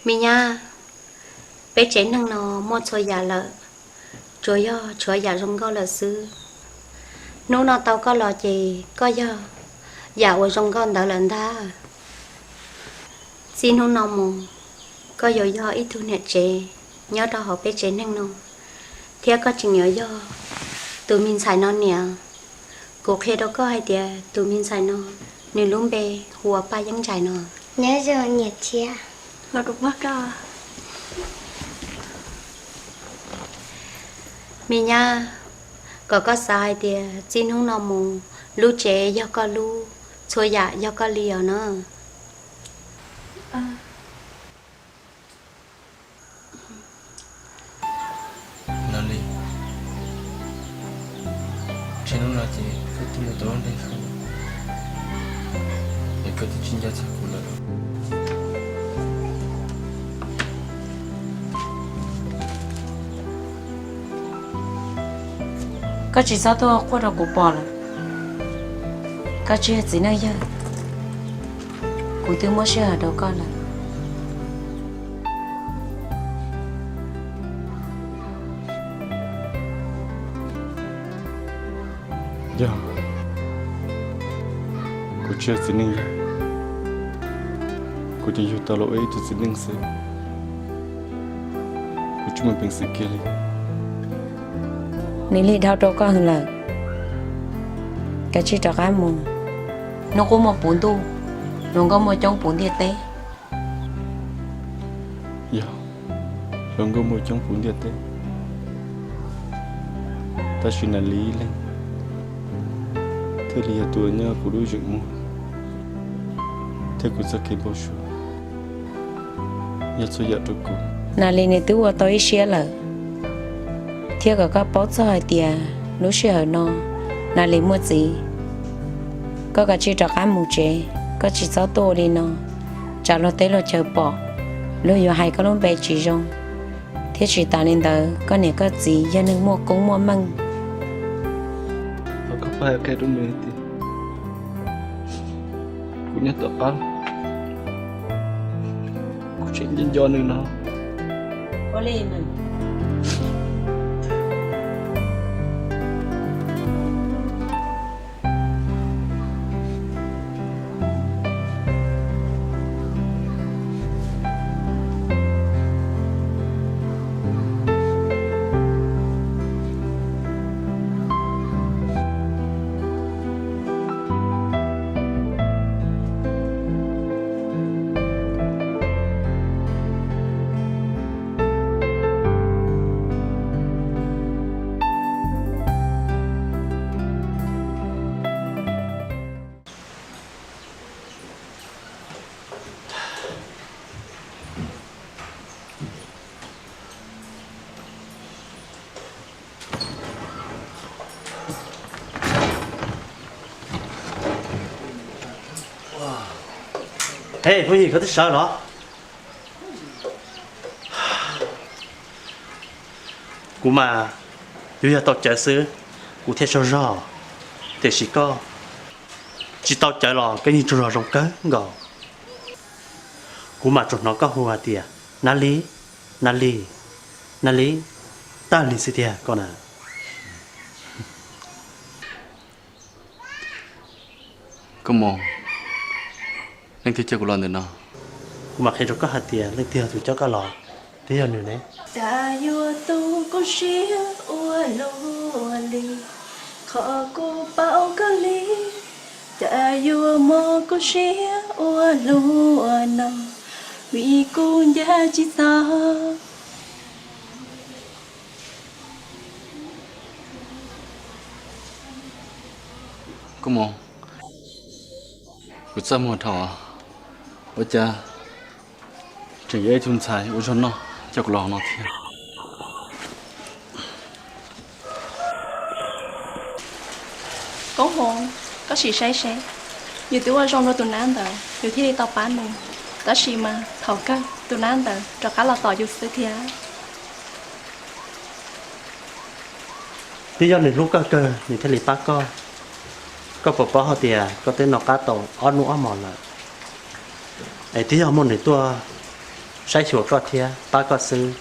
mi nha bé trẻ năng nó một số già lợ chúa già rong có lợ sư nô nó tao có lọ gì có giờ già ở rong con đỡ lần ta xin nô nó mù có do ít thu nẹt trẻ nhớ đó họ bé trẻ năng nó theo có chừng nhớ do tụi mình xài nó nè cuộc khi đó có hai tia tụi mình xài nó nên lúc bé hùa ba vẫn chạy nó nhớ giờ nhiệt chia nó đúng mất đó mi nha có sai thì xin không nào mù lu chế do có lu xôi dạ do có liều nữa nào đi trên nó là gì cứ tìm một chỗ để không để cứ tìm chính xác của nó có chỉ sao tôi qua đầu của bò là có chuyện gì nữa chứ cụ tôi mới sẽ ở đâu con là dạ cô chưa xin ninh cô chỉ yêu tao lỗi tôi xin ninh sự cô chúng mình bình sự kia đi nếu đi đâu đâu con hơn là cái chuyện đó cái mù nó có một bốn tu nó có một trong bốn địa tế dạ lòng có một trong phun điện thế ta xin là lý lên thế là tuổi nhớ của đối dựng mua thế cũng sẽ kịp bao nhiêu nhớ số giờ tôi cũng là lên này tôi tôi xia là theo cả các bó cho tiền nó sẽ ở nó là lấy mua gì có cả chỉ cho cái mù chế có chỉ sáu tô đi nó trả lo tới lo chờ bỏ lo yêu hai cái lông bé chỉ rong thế chỉ ta nên đỡ có này có gì gia nên mua cũng mua măng có phải cái đúng rồi thì cũng nhớ tập ăn cũng chuyện dân do nữa nó có lên mà Ê, cái gì có thích sợ đó? Cú mà, dù giờ tao chạy xứ, cú thấy sợ rõ, thì chỉ tao chạy lò cái gì cho rõ trong cái gò. Cú mà cho nó có hoa tiệt, nà lý, ta lý gì tiệt con à? come on nên thì chơi của lần nữa nào Cú mà khi cho có hạt tiệt, lên tiệt tụi cho có lò, thế giờ nữa này. ta yêu tu con xía ua lô li khó cô bao cái lý ta yêu mò con xía ua lô nọ vì cô giá chỉ sao come on của sao mà thọ ở cha chỉ ấy thun xài ở cho nó cho của lò nó thì có hồn có gì say nhiều tuổi ở trong đó tụi nan tờ nhiều khi đi tàu bán mù ta xì mà thầu cơ tụi nan tờ cho cá là tỏi vô sữa thia Thế giờ này lúc có cơ, này thế lì bác có bỏ họ tiệt, có tên nó cá tổ, ăn nụ ăn mòn là. Ấy thế giờ môn này tua sai chùa có thia ba có sư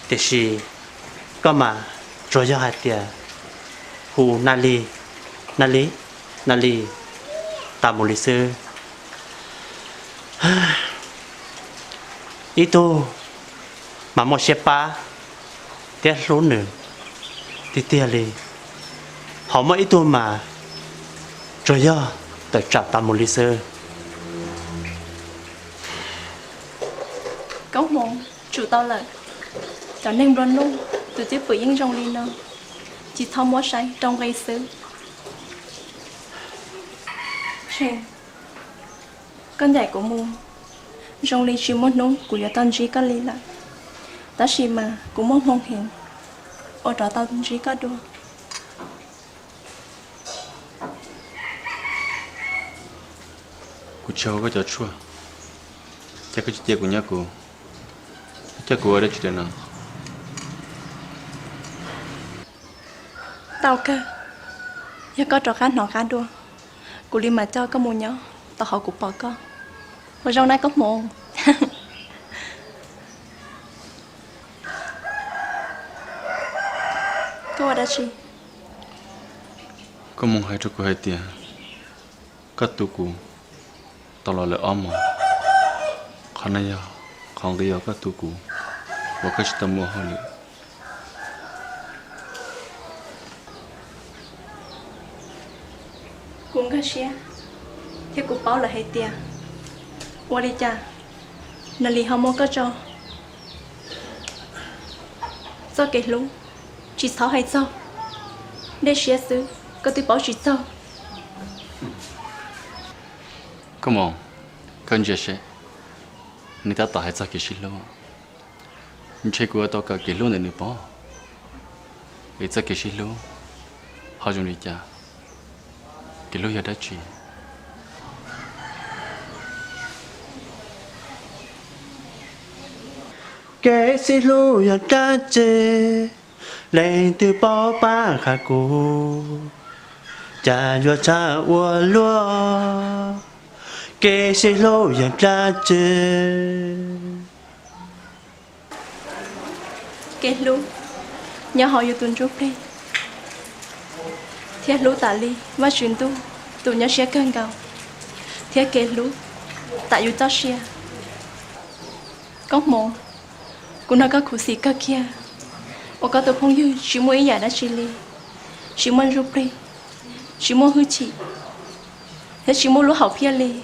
thì gì có mà rồi cho hai tia hù nali tạm một lý sư ý tu mà một xe ba tiếc số nữa thì tia li họ mới ý tu mà rồi do tới trả tạm một lý sư cấu mộng chủ tao là cho nên run luôn từ tiếp với những trong đi nó chỉ thông mua say trong gây xứ Chê con dạy của mù trong ly chỉ muốn nung của nhà tân trí có ly lại ta chỉ mà cũng mong mong hiện ở đó tao tân trí có đua cô cháu có cho chua chắc có chuyện của nhà cô chắc cô ở đây chuyện nào tao cơ giờ có trò khá nọ khá đua của ly mà cho có mù nhỏ tao họ cũng bỏ con ở trong này có mù có ở đây chi có mong hai cho cô hai tiền cắt tu cô tao lo lỡ om mà khán này giờ không cái giờ cắt tu cô và cái chuyện mua hơn nữa cũng cái xe thế cũng bảo là hay tiền qua đi cha nà lì họ mua có cho do cái lũ chỉ sáu hay sao để xe xứ có tôi bảo chỉ sao come on cần gì sẽ người ta tao hay sao cái gì luôn nhưng chơi của tao cả cái luôn này nữa bỏ cái sao cái gì luôn họ dùng đi cha cái lúc giờ đã chuyện cái xí lu giờ đã chê lên từ bao ba khá cũ cha cho cha ua lúa cái xí lu giờ đã chê cái lũ nhà họ yêu tuần rút đi thiết lũ tạ ly và chuyển tu tụ nhà xe cơn gạo thiết cái lũ tại yêu tao xe có mồ cũng nói có khổ sĩ cơ kia và có tôi không yêu chỉ muốn ý đã chỉ li chỉ muốn rút đi chỉ muốn hư chị thế chỉ muốn lúa học phía li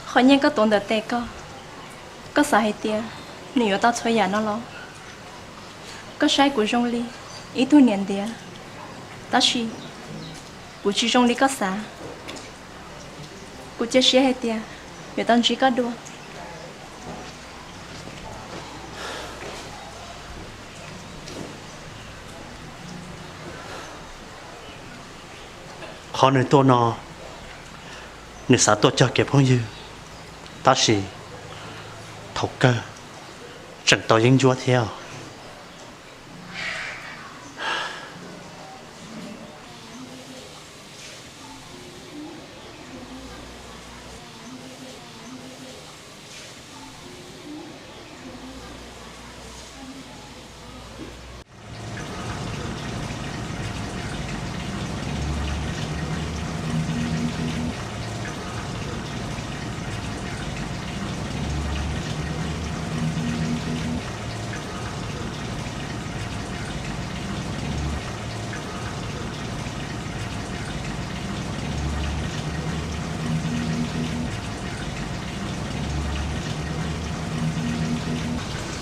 khỏi nhanh có tổn đợt tệ có sợ hay tiền nếu tao chơi nhà nó lo có sai của trong ly ý tôi nhận tiền ta chỉ của chị trong ly có xả của chết xé hay tiền nếu tao chỉ có đua họ nơi tôi nó nếu sao tôi cho kịp không như ta chỉ thầu cơ chẳng tao dính chúa theo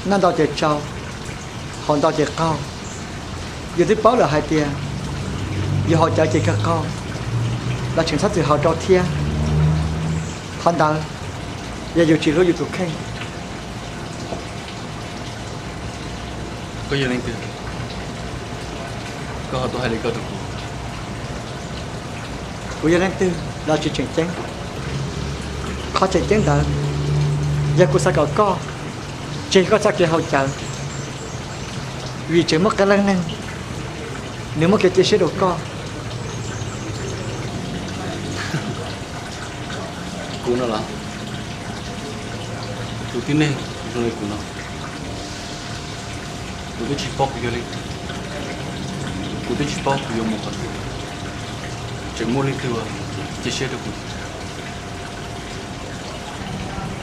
nên đào chạy trâu hòn đào chạy cao giờ tiếp báo là hai tiền giờ họ chạy chạy cao là chính sách từ họ trâu thiên hòn đào giờ dù chỉ có dù thuộc khen có gì nên tiền có tôi hay lấy có được của giờ đang tư là chỉ chuyển chén khó chạy chén đợi giờ cô sẽ có chỉ có sao kia hậu trợ vì chỉ mất cái lăng năng nếu mà cái chia sẻ được con cú nó là tụi tin này nó này cú nó tụi tôi chỉ bóc cái này tụi tôi chỉ bóc cái một cái chẳng mua lên từ chia sẻ được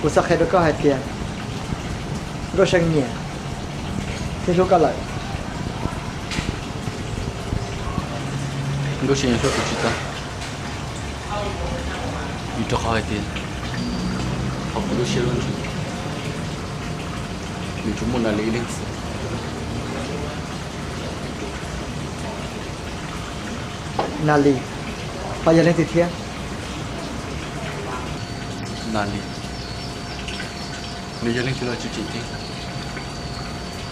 của sắc hay được có hai tiền rồi sang nhẹ thế số cả lại đôi khi số của chúng ta đi cho hai tiền học đôi khi luôn mình chúng muốn là lấy lên Nali bây giờ lên từ thiên nali bây giờ lên từ là chịu chị đi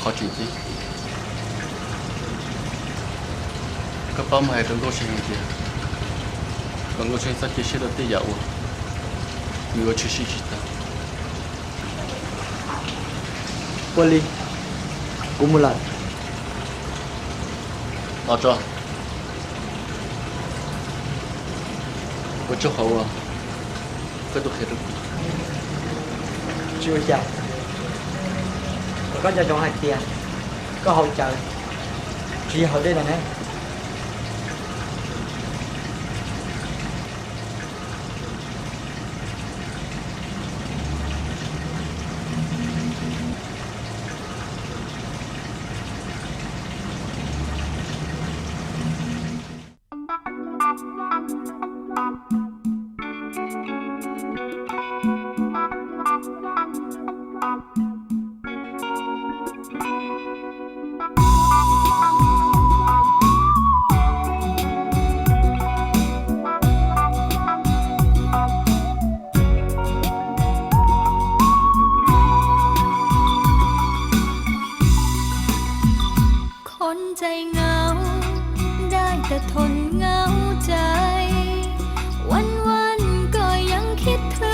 khó chịu đi các bạn hãy đừng có suy nghĩ gì đừng có suy nghĩ cái gì đó tự dạo người có suy nghĩ ta Poli cũng một lần đó cho có chỗ hậu à cái đồ hết rồi chưa chào có nhà trong hai tiền có hỗ trợ chỉ hỗ đây là nèคนใจเหงาได้แต่ทนเหงาใจวันๆก็ยังคิดถึง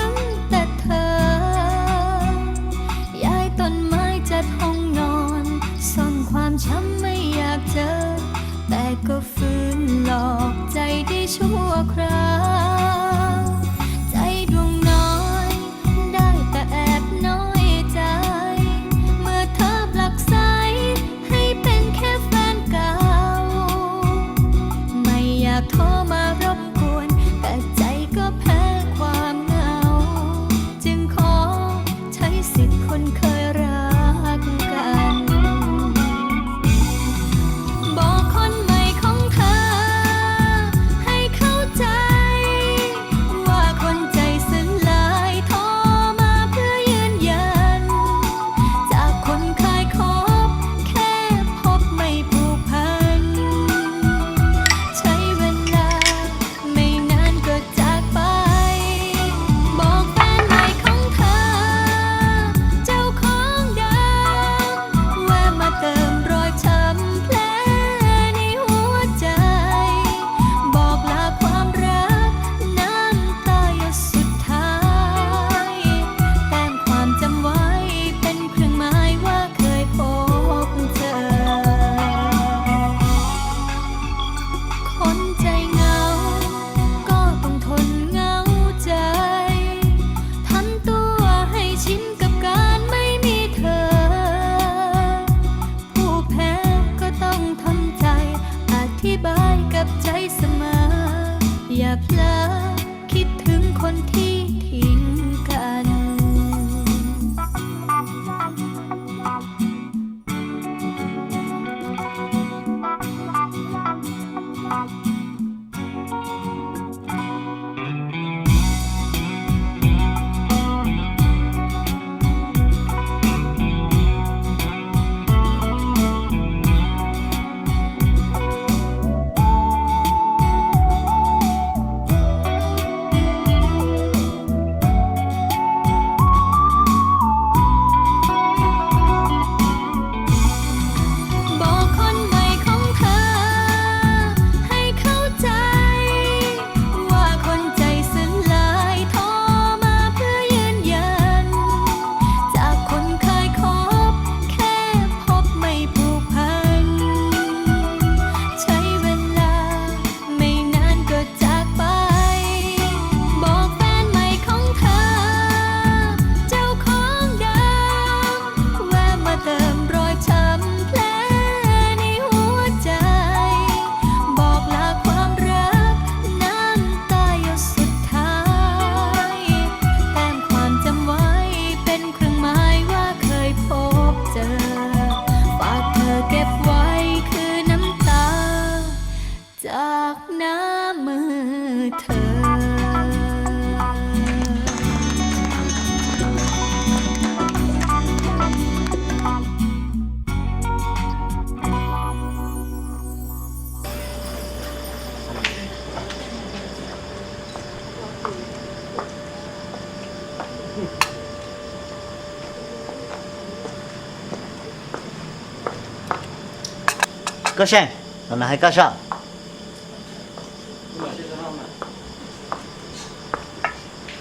có xem nó là hay có sao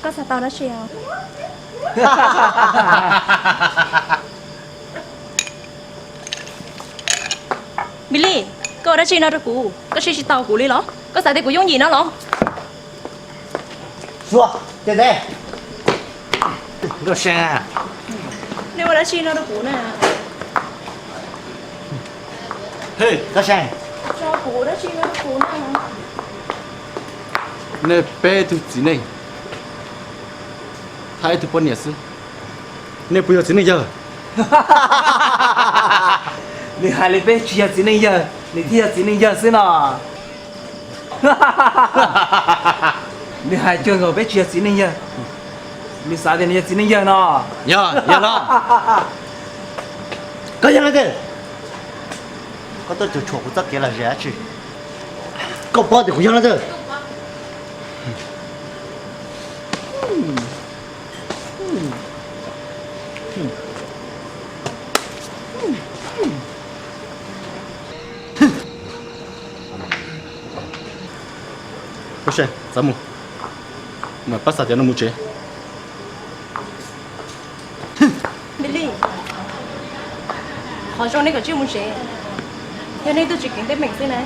có sao tao đã chiều Billy có đã chiều nó được cũ có chiều tao cũ đi lắm có sao thì cũ giống gì nó lắm xua trên đây có xem à nếu mà đã chiều nó được cũ nè hey có xem cho cũ đã chiều nó được cũ nè nè bé tu gì này hai tu bận nhỉ sư nè bây giờ chỉ này giờ 你还来被吃几年药？你听几年药是呢？你还叫我被吃几年药？你啥的你几年药呢？ nhớ nhớ đó có gì nữa có tôi chủ của tất cả là rẻ chứ có bao thì cũng như thế có xem sao mu mà bắt sao cho nó mu chế Billy họ cho nên cái chuyện muốn chế cho nên tôi chỉ kiến đến mình thế này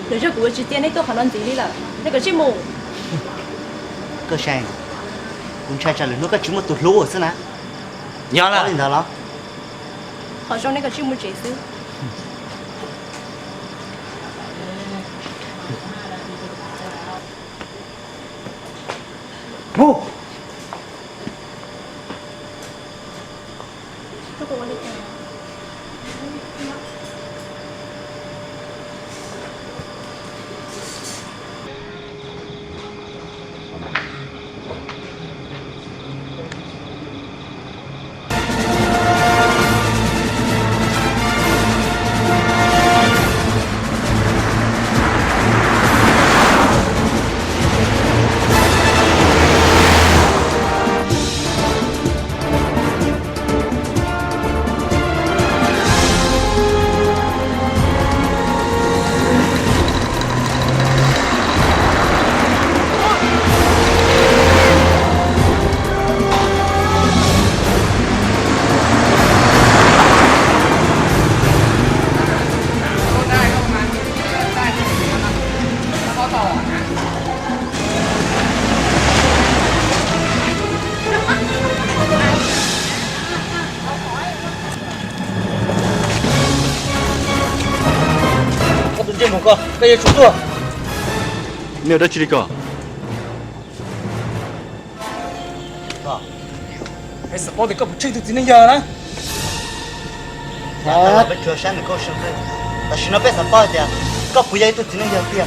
để cho cũ chỉ tiền đấy tôi khả năng gì đi là nên cái chuyện mù có xem cũng chạy chạy nó cái chúng mà tụt lúa rồi nè nhớ có là gì đó lắm họ cho nên cái chuyện muốn chế xứ Ô, tôi cũng đi theo có tụi trên một con cái gì chúng tôi nếu đã chỉ đi cả cái sao thì có một chơi được几年药呢？ à bây giờ sáng có xem thế ta xin nó biết sao bao giờ có bây giờ tôi chỉ nên giờ tiền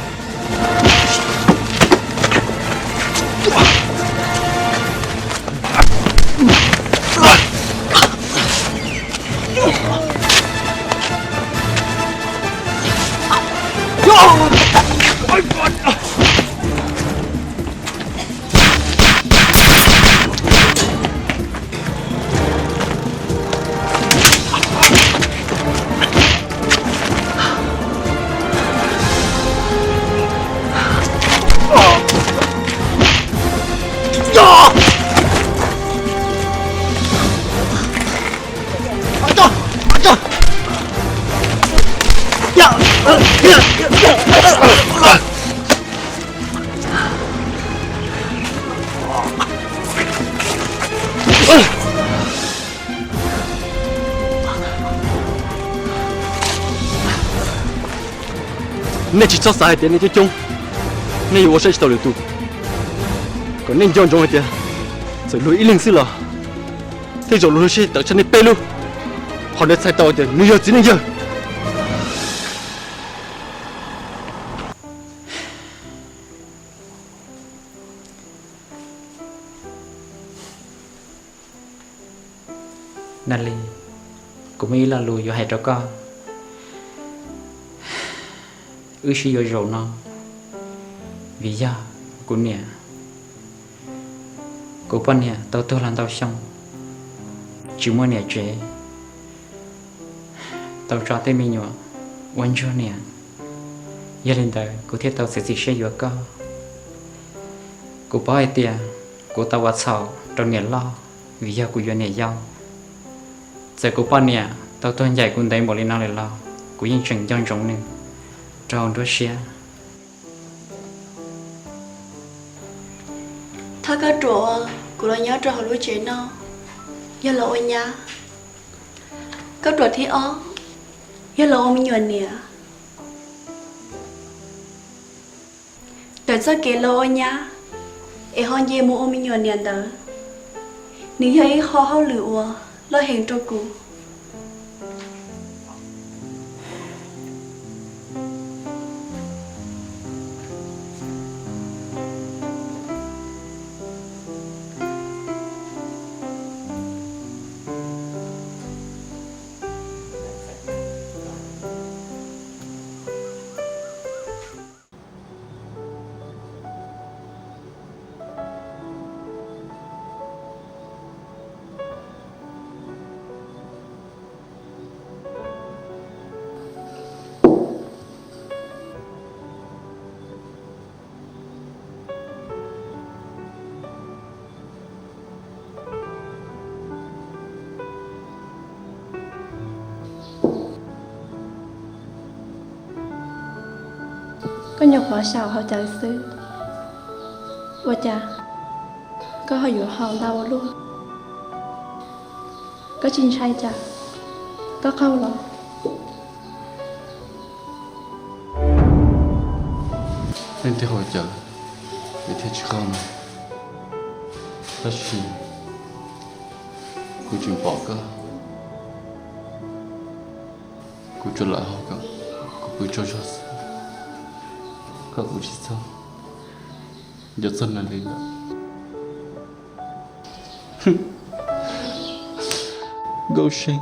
nên chỉ cho sai tiền nên cho chung nên tôi sẽ tao được tu còn nên chọn trong tiền rồi lùi ý linh xí là thế rồi lùi sẽ tự chân đi bê luôn họ để sai tao tiền bây giờ chỉ nên giờ Nali cũng ý là lùi vô hai trò con ư sĩ vô rầu nó vì do của nè của bọn nè tao làm tao xong chỉ muốn nè chế tao cho tới mình nhở วันชั่วเนี่ยgiờ lên đời cô thiết tao sẽ gì sẽ vừa co cô bỏ ai tiền cô tao vắt sầu trong nhà lo vì giờ cô vừa nhà giàu giờ cô bỏ nhà tao tuân dạy cô đấy một lần nào lại lo cô yên chừng trong trong nên trong đôi xe thà cái chỗ của nó nhớ cho họ lối chế nó giờ là ôi nhá cái chỗ thì ó giờ là ôm nhuận nè đợi cho cái lô nhá em hòn dê mua ôm nhuận nè đó nếu thấy khó lựa lo hẹn cho cô có nhọc họ sao họ chạy xứ và chà có họ dụ họ đau luôn có chín sai chà có khâu lọ nên thế hồi chờ vì thế chứ không tất nhiên cô chịu bỏ cơ cô cho lại họ cơ cô cho các cô chỉ sao giờ sân là lên đó gấu xanh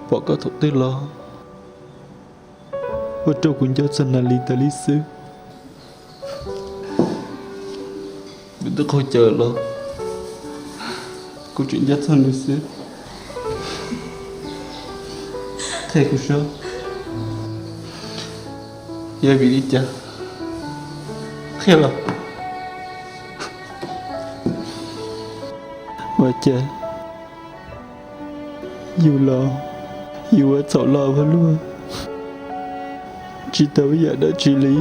bỏ có thuộc tới lo và trâu cũng cho sân là lên tới lý sư đừng tôi không chờ lo câu chuyện dắt sân lý sư thầy cô sao giờ bị đi cha khéo lắm mà cha dù lo dù ở sợ lo và luôn chỉ tới giờ đã trị lý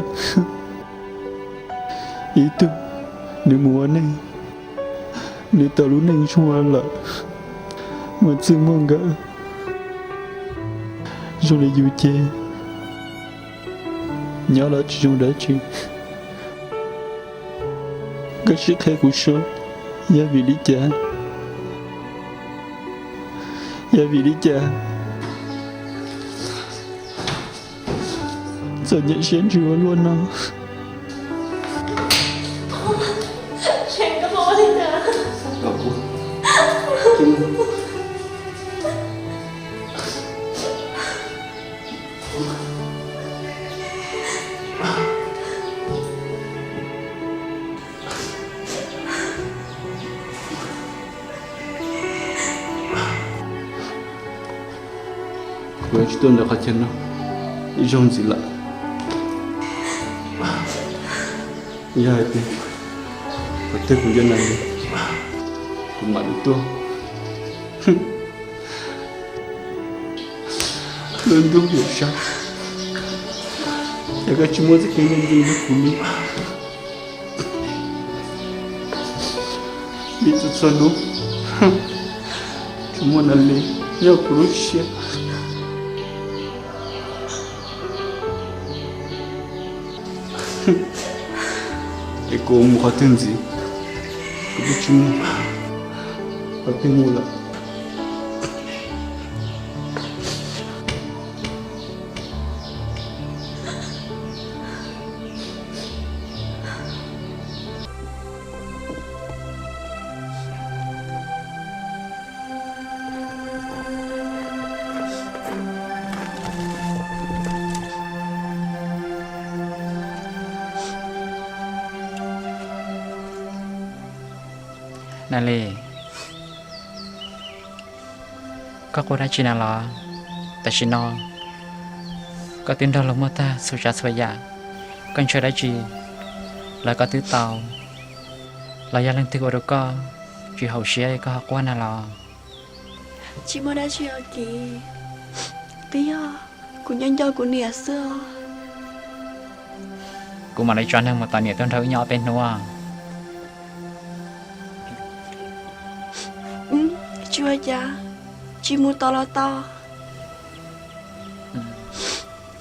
ý tôi nếu muốn này nếu tao lúc này chua là mà chưa mong gỡ rồi lại dù chê nhớ là chỉ trong đó chứ cái sức hay của số gia vị đi cha gia vị đi cha giờ nhận xén chưa luôn nó chuyện có bố đi nè cô ấy chỉ tuân được hết chân nó ý trong gì lạ giờ thì có thể của dân này cũng mà được tôi nên tôi hiểu sao ya ga cimo zake yin zai na kulu bitu tsano cimo nalle ya kurushe eko muhatenzi kubichimo apimulaนั่นเลยก็กูได้ชินาลอแต่ชินอ có tin đâu là mua ta sự trả sửa dạ con chơi đã gì là có tứ tàu là gia linh tiêu được có chỉ hậu xe có học qua nào là Chị mới đã chia kì bây giờ cũng nhân do của nè xưa cô mà lấy cho nên một tòa nhà tương thấu nhỏ bên nữa chưa cha chị mua to lo to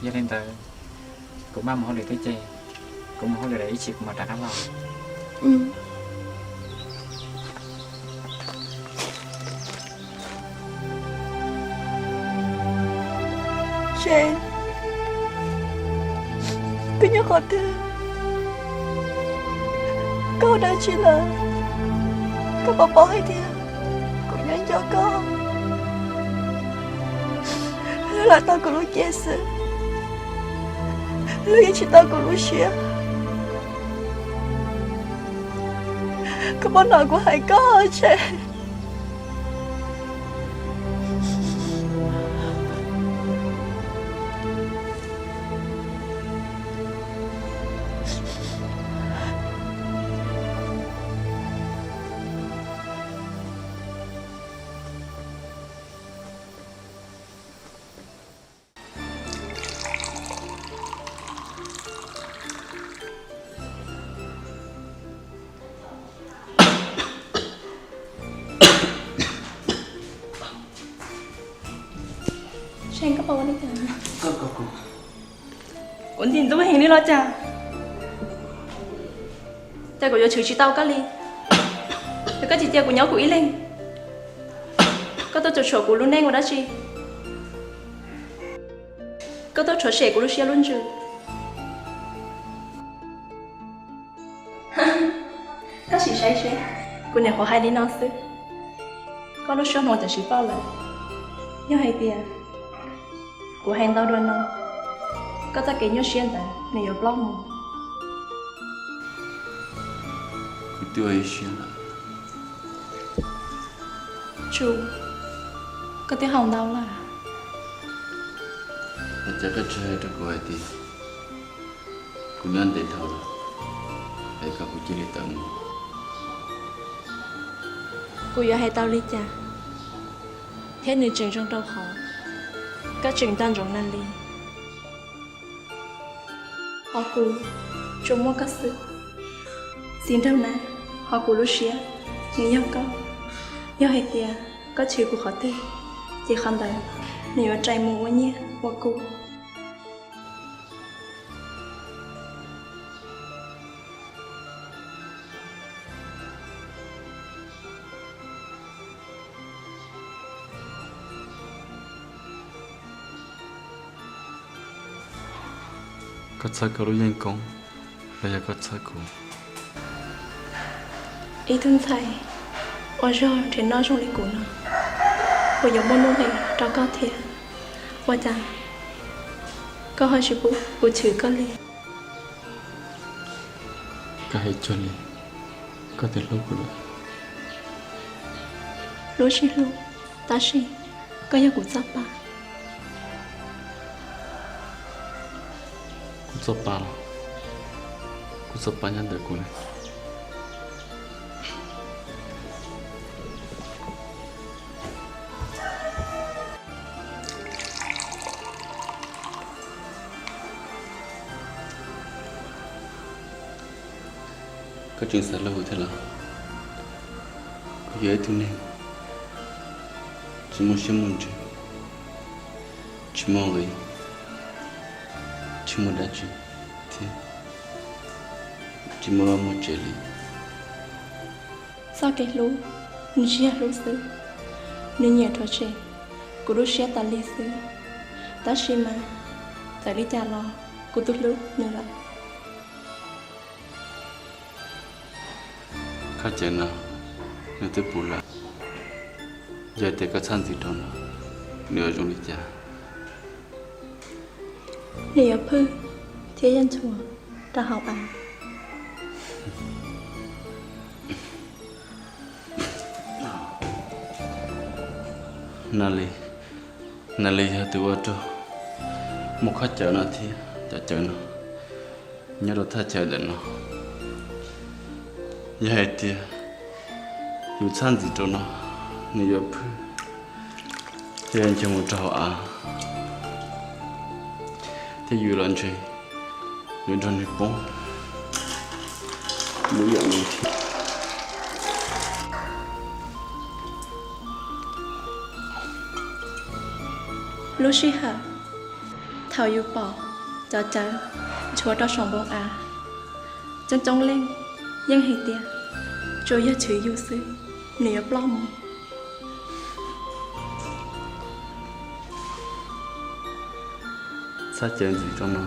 gia linh tới cũng mang một hồi để tới chơi cũng một hồi để ý chị cũng mà trả lắm rồi Jane cứ nhớ khó thương cô đã chỉ là cô bỏ hay thiệt cũng nhớ cho con là tao của lúc chết sự lúc chỉ tao của lúc xưa có bao nào của hai có ở trên Sen có bao nhiêu chả? Có. Cuốn tin tôi hình đi lo chả? Cha của yo chửi chị tao cái gì? Thế cái chị tia của nhau của ý lên. Có tôi chửi của luôn nên của đó chị. Có tôi chửi sẻ của lúc xưa luôn chứ. Các chị say xe, của nhà họ hai đi nói xứ. Có lúc xưa nó chả chị bao lần. Nhưng hay tia. Của hàng tao đôi nó có ta kể nhớ xuyên ta này ở blog mà tôi ấy xuyên là chú có tiếng hồng đâu là chắc cái chơi được gọi thì cũng nhân để thầu để các cô chỉ để tận cô yêu hay tao đi cha thế nên trường trong đâu họ các trường tan rộng nan đi họ cú trong mua các sự xin đâu nè họ cú lúc xưa người yêu có yêu hay tia có chịu của họ tê chỉ không đợi nếu ở trái mù quá nhé họ cú có sao có lúc yên công bây giờ có sao cũng ý thương thầy ở rồi thì nói trong lịch của nó bây giờ môn này cho có thiệt qua chăng có hơi chịu bố chửi có liền cái hệ cho nên có thể lâu của nó lúc xí lúc ta xí có nhà của giáp bà Kusapa nyanda kule. Có chuyện xảy lâu thế là có dễ thương nên chỉ muốn xem muốn chơi chỉ mong vậy chỉ muốn đã chơi thì chỉ mong muốn chơi đi sao cái lú nhẹ lú sư nên nhẹ thôi chơi cô đôi xe ta lý sư ta xem mà tại lý cha lo cô tốt lú như vậy khác chơi nào nếu tôi bù lại giờ thì có chăn gì đâu nào nếu dùng đi cha nếu phư thế dân chùa ta học à Nali giờ tôi ở đâu một khát chờ nó thì chờ nó nhớ đồ thắt chờ đến nó vậy thì dù chán gì cho nó nếu như thì anh chỉ muốn cho à thì dù lần chơi nếu cho nó bông muốn nhận được thì lúc xí hả thảo yêu bỏ cho cháu chúa cho sống bông à chân trông lên dân hình tiền rồi yêu chữ yêu sư nếu plong sao chơi gì trong nó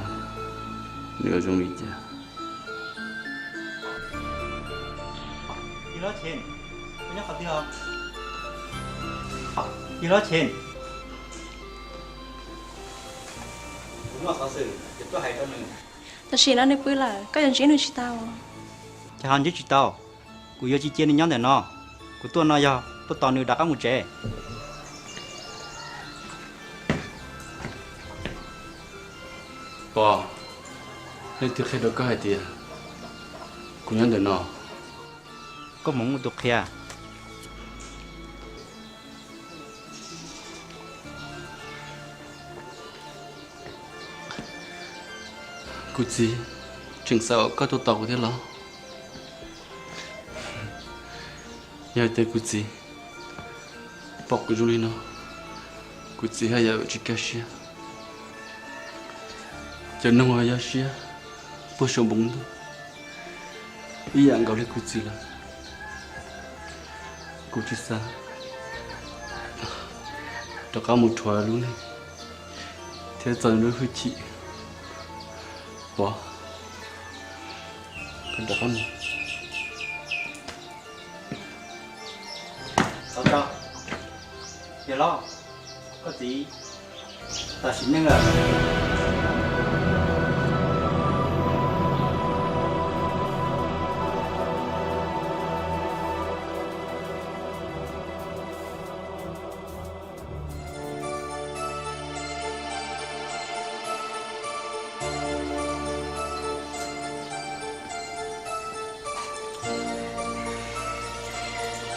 nếu trong lý cha gì đó chuyện có nhắc gì không gì đó chuyện đúng là khó xử để tôi hãy cho mình ta chỉ nói nên bữa là có dân chiến được chỉ tao cha hắn chứ chỉ taoกูyêu chỉ chiến nhóm để nóกูตัวnó do tôi toàn được đặt các một trẻ bỏ nên thực hiện được có hai tiền cũng nhận được nó có mong một tục kia cụ gì chừng sao có tôi tàu thế lo giờ tới cụ gì bọc của Julino cụ gì hay giờ chỉ cái gì cho nó ngoài giờ gì bữa sống bụng thôi ý dạng gọi là cụ gì là cụ chỉ sao cho cả một thuở luôn này thế giờ nó hơi chị bỏ con bỏ con sao cho giờ lo có gì ta xin nên là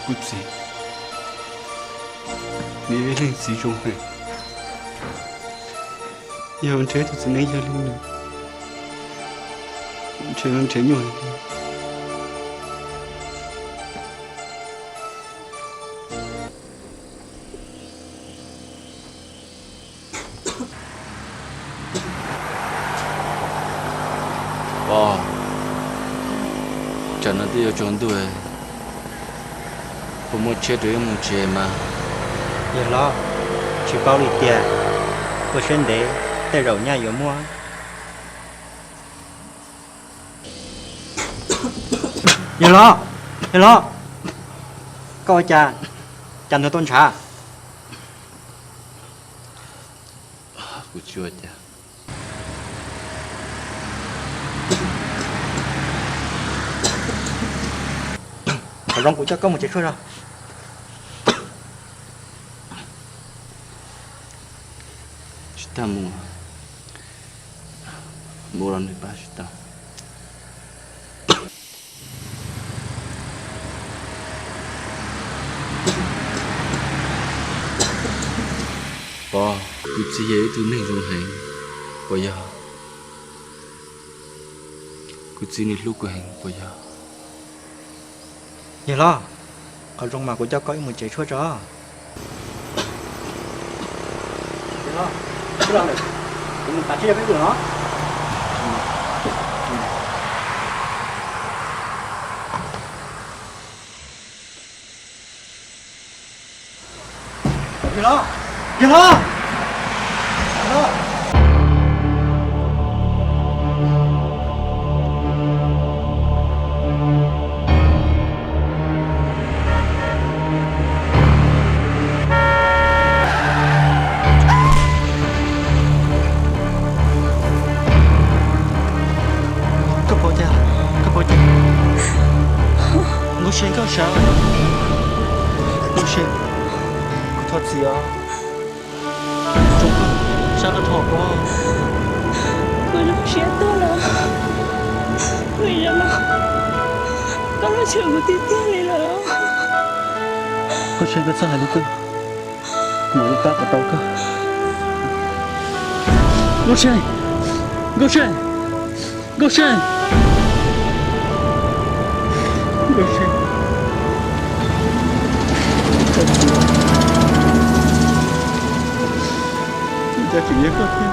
cụ gì nếu lên gì trong này giờ anh thấy tôi sẽ lấy giờ lên nữa chơi anh thấy nhiều wow chẳng là điều chọn tuổiผมmuốn chơi đuổi muốn chơi mà giờ lo chỉ bao lì tiền của sinh để tay rầu nhà yếu mua giờ lo coi cha chăn cho tôn trà cụ chưa cha ở trong của cha có một chiếc khơi rồi kita mua lần thứ ba kita bỏ cụ chỉ dễ từ mình dùng hành bây giờ cụ chỉ nên lúc của hành bây giờ giờ lo ở trong mà của cha có một chiếc khơi rồi giờ lo cứ làm được mình ta chỉ là biết được nó giờ lo Ngô Xuyên có sao? Ngô Xuyên, có thoát gì à? Chúng con sao nó thọ quá Người nó sẽ tốt là Người ra mà Có nó chịu một tí tiếc này là có chuyện cái sao hả lúc cơ mỗi ta có tao cơ Go Shen Go Shen Go Shen Go Shen cha chỉ nhớ có thêm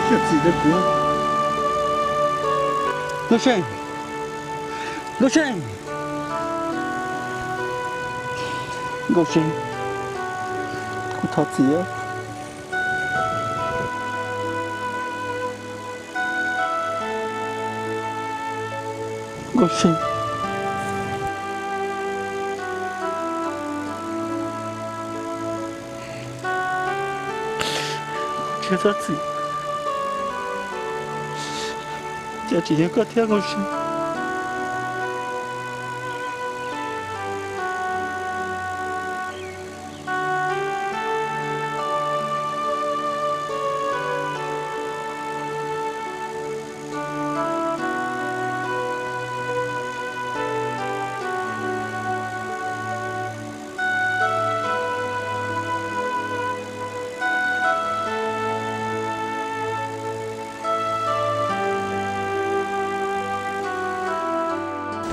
chuyện gì đó của Go Shen Go Shen Go Shen cô thật gì á Go Shen chưa rất gì cha chỉ nhớ có theo Go Shen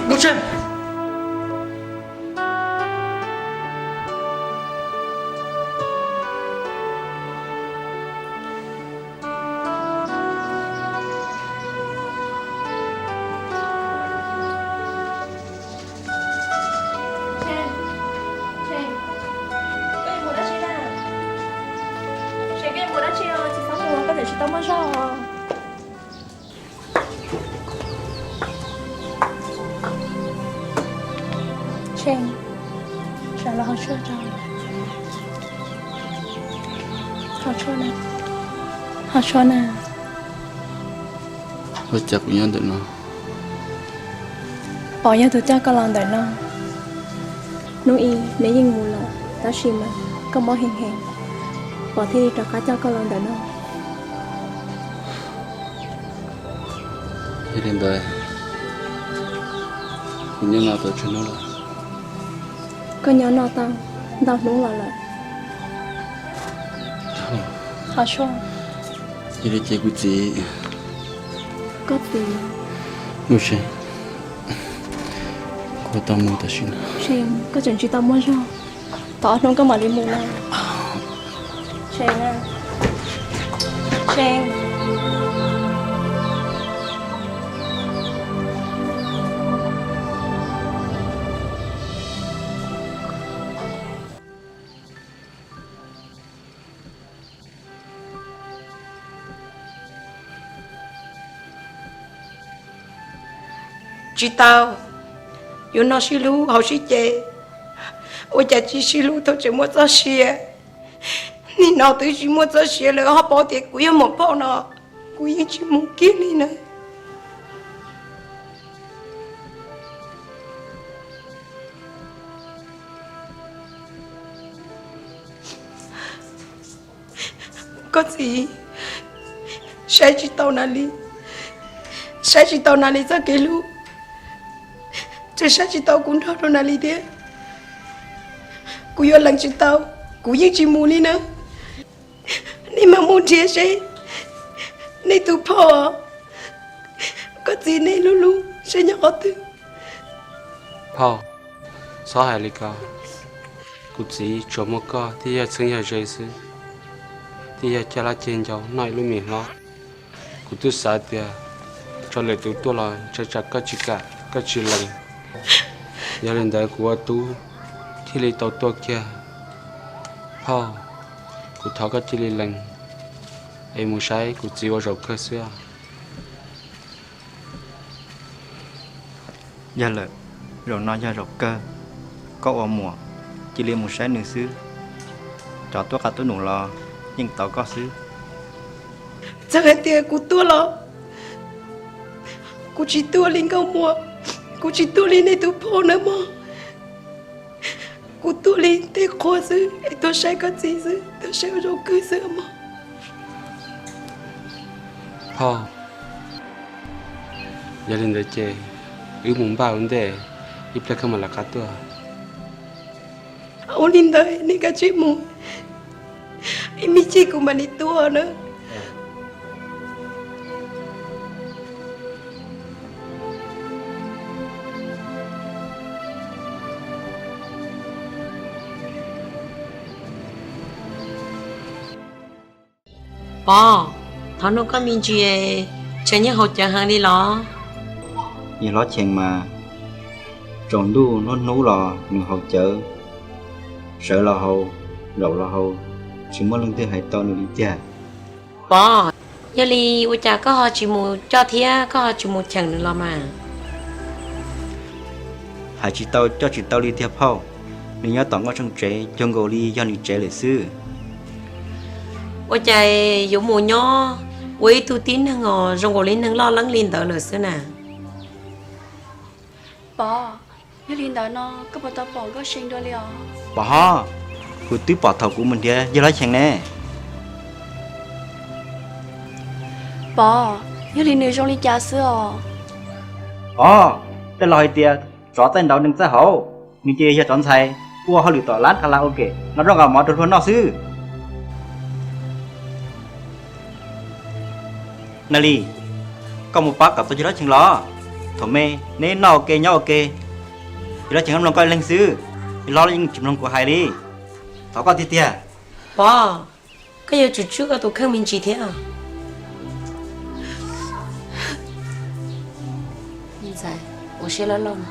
Go Shen Shane Trả lời họ chưa cho Họ chưa nè Họ chưa nè Tôi chắc cũng nhận được nó Bỏ nhau từ cha có lòng đời nó Nói y nếu như mù là Đã xì mà Có bỏ hèn hèn Bỏ thi đi trả cá cho có lòng đời nó Thế đến đây cũng như nào tôi chuyện nó là Có nhớ nó tao Tao đúng là lại Họ chưa Thế thì chị của chị Có gì Go Shen Cô tao mua ta xin Shane Có chuyện chị tao muốn cho Tao không có mà đi mù nào Shane à Shane chị tao yêu nó xí lú họ xí chè ôi cha chị xí lú thôi chỉ muốn cho xìa ni nào tới chỉ muốn cho xìa là họ bỏ tiền quý một bao nó quý chỉ muốn kiếm đi này có gì sai chị tao nào đi sai chị tao nào đi ra cái lú chứ sao chị tao cũng đâu nào đi thế cô yêu lần chị tao cô yêu chị muốn đi nữa đi mà muốn chia sẻ này tụi phò có gì này lu lu sẽ nhớ từ phò sao hay lý cả cô chỉ cho một cái thì giờ sinh giờ dễ sự thì giờ cho là trên cháu nói luôn miệng lo cô tu sát thì cho lại tụi tôi là cho chắc có chỉ cả có chỉ lần giờ lên đây của tu thì lấy tàu tua kia phò cô tháo cái chỉ lần em muốn sai cô chỉ vào rau cơ xưa giờ là rồi nói giờ rộng cơ có ở mùa chỉ liền một sáng nửa xứ cho tôi cả tôi nụ lo nhưng tao có xứ chắc hết tiền của tôi lo cô chỉ tôi lên câu mùa cô chỉ tôi lên đây tôi phô nữa mà cô tu lên thế khó chứ tôi sẽ có gì chứ tôi sẽ rồi cứ sửa mà Paul, gia đình đã chơi, muốn bảo vấn đề, ít là không mà là cá tua. Ông linh đời này cả chuyện mù, em mi chỉ cùng bạn đi tua nữa. Bò, thằng nó có mình gì chẳng nhớ hỗ trợ hàng đi lo. Như lo chèn mà tròn đu nó nấu lò mình hỗ trợ sợ lò hầu đậu lò hầu chỉ muốn lần thứ hai to nữa đi cha. Bò, giờ li ui cha có họ chỉ mua cho thía có họ chỉ mua chẳng nữa lo mà. Hai chị tao cho chị tao đi theo Paul nên nhớ tổng có trong trẻ trong gò đi do đi trẻ lịch sử. Ôi trời, dụ mùa nhỏ, ui tu tín nâng ngò, rong gò lên nâng lo lắng lên tờ lửa xưa nè. Bỏ, như linh đời nó có bao tao bỏ có sinh đôi liò. Bỏ, cứ tí bỏ thầu của mình kia, giờ nói chàng nè. Bỏ, như linh nữ trong linh cha xưa. Cái lòi tiệt, rõ tên đó đừng ra hậu, nhưng chỉ cho chọn thầy, qua họ lựa tỏ lát karaoke, nó rất là món đồ nó xứ. Nali, có một bác gặp tôi chỉ đó chừng lo, thổ mê, nên nó ok nhau ok, chỉ đó chừng em lòng coi lên xứ, lo lên chừng lòng của hai đi, tao có tiệt tiệt. Bò, cái giờ chút trước tôi không mình chỉ thế à? Nhìn dài, tôi sẽ lo lòng.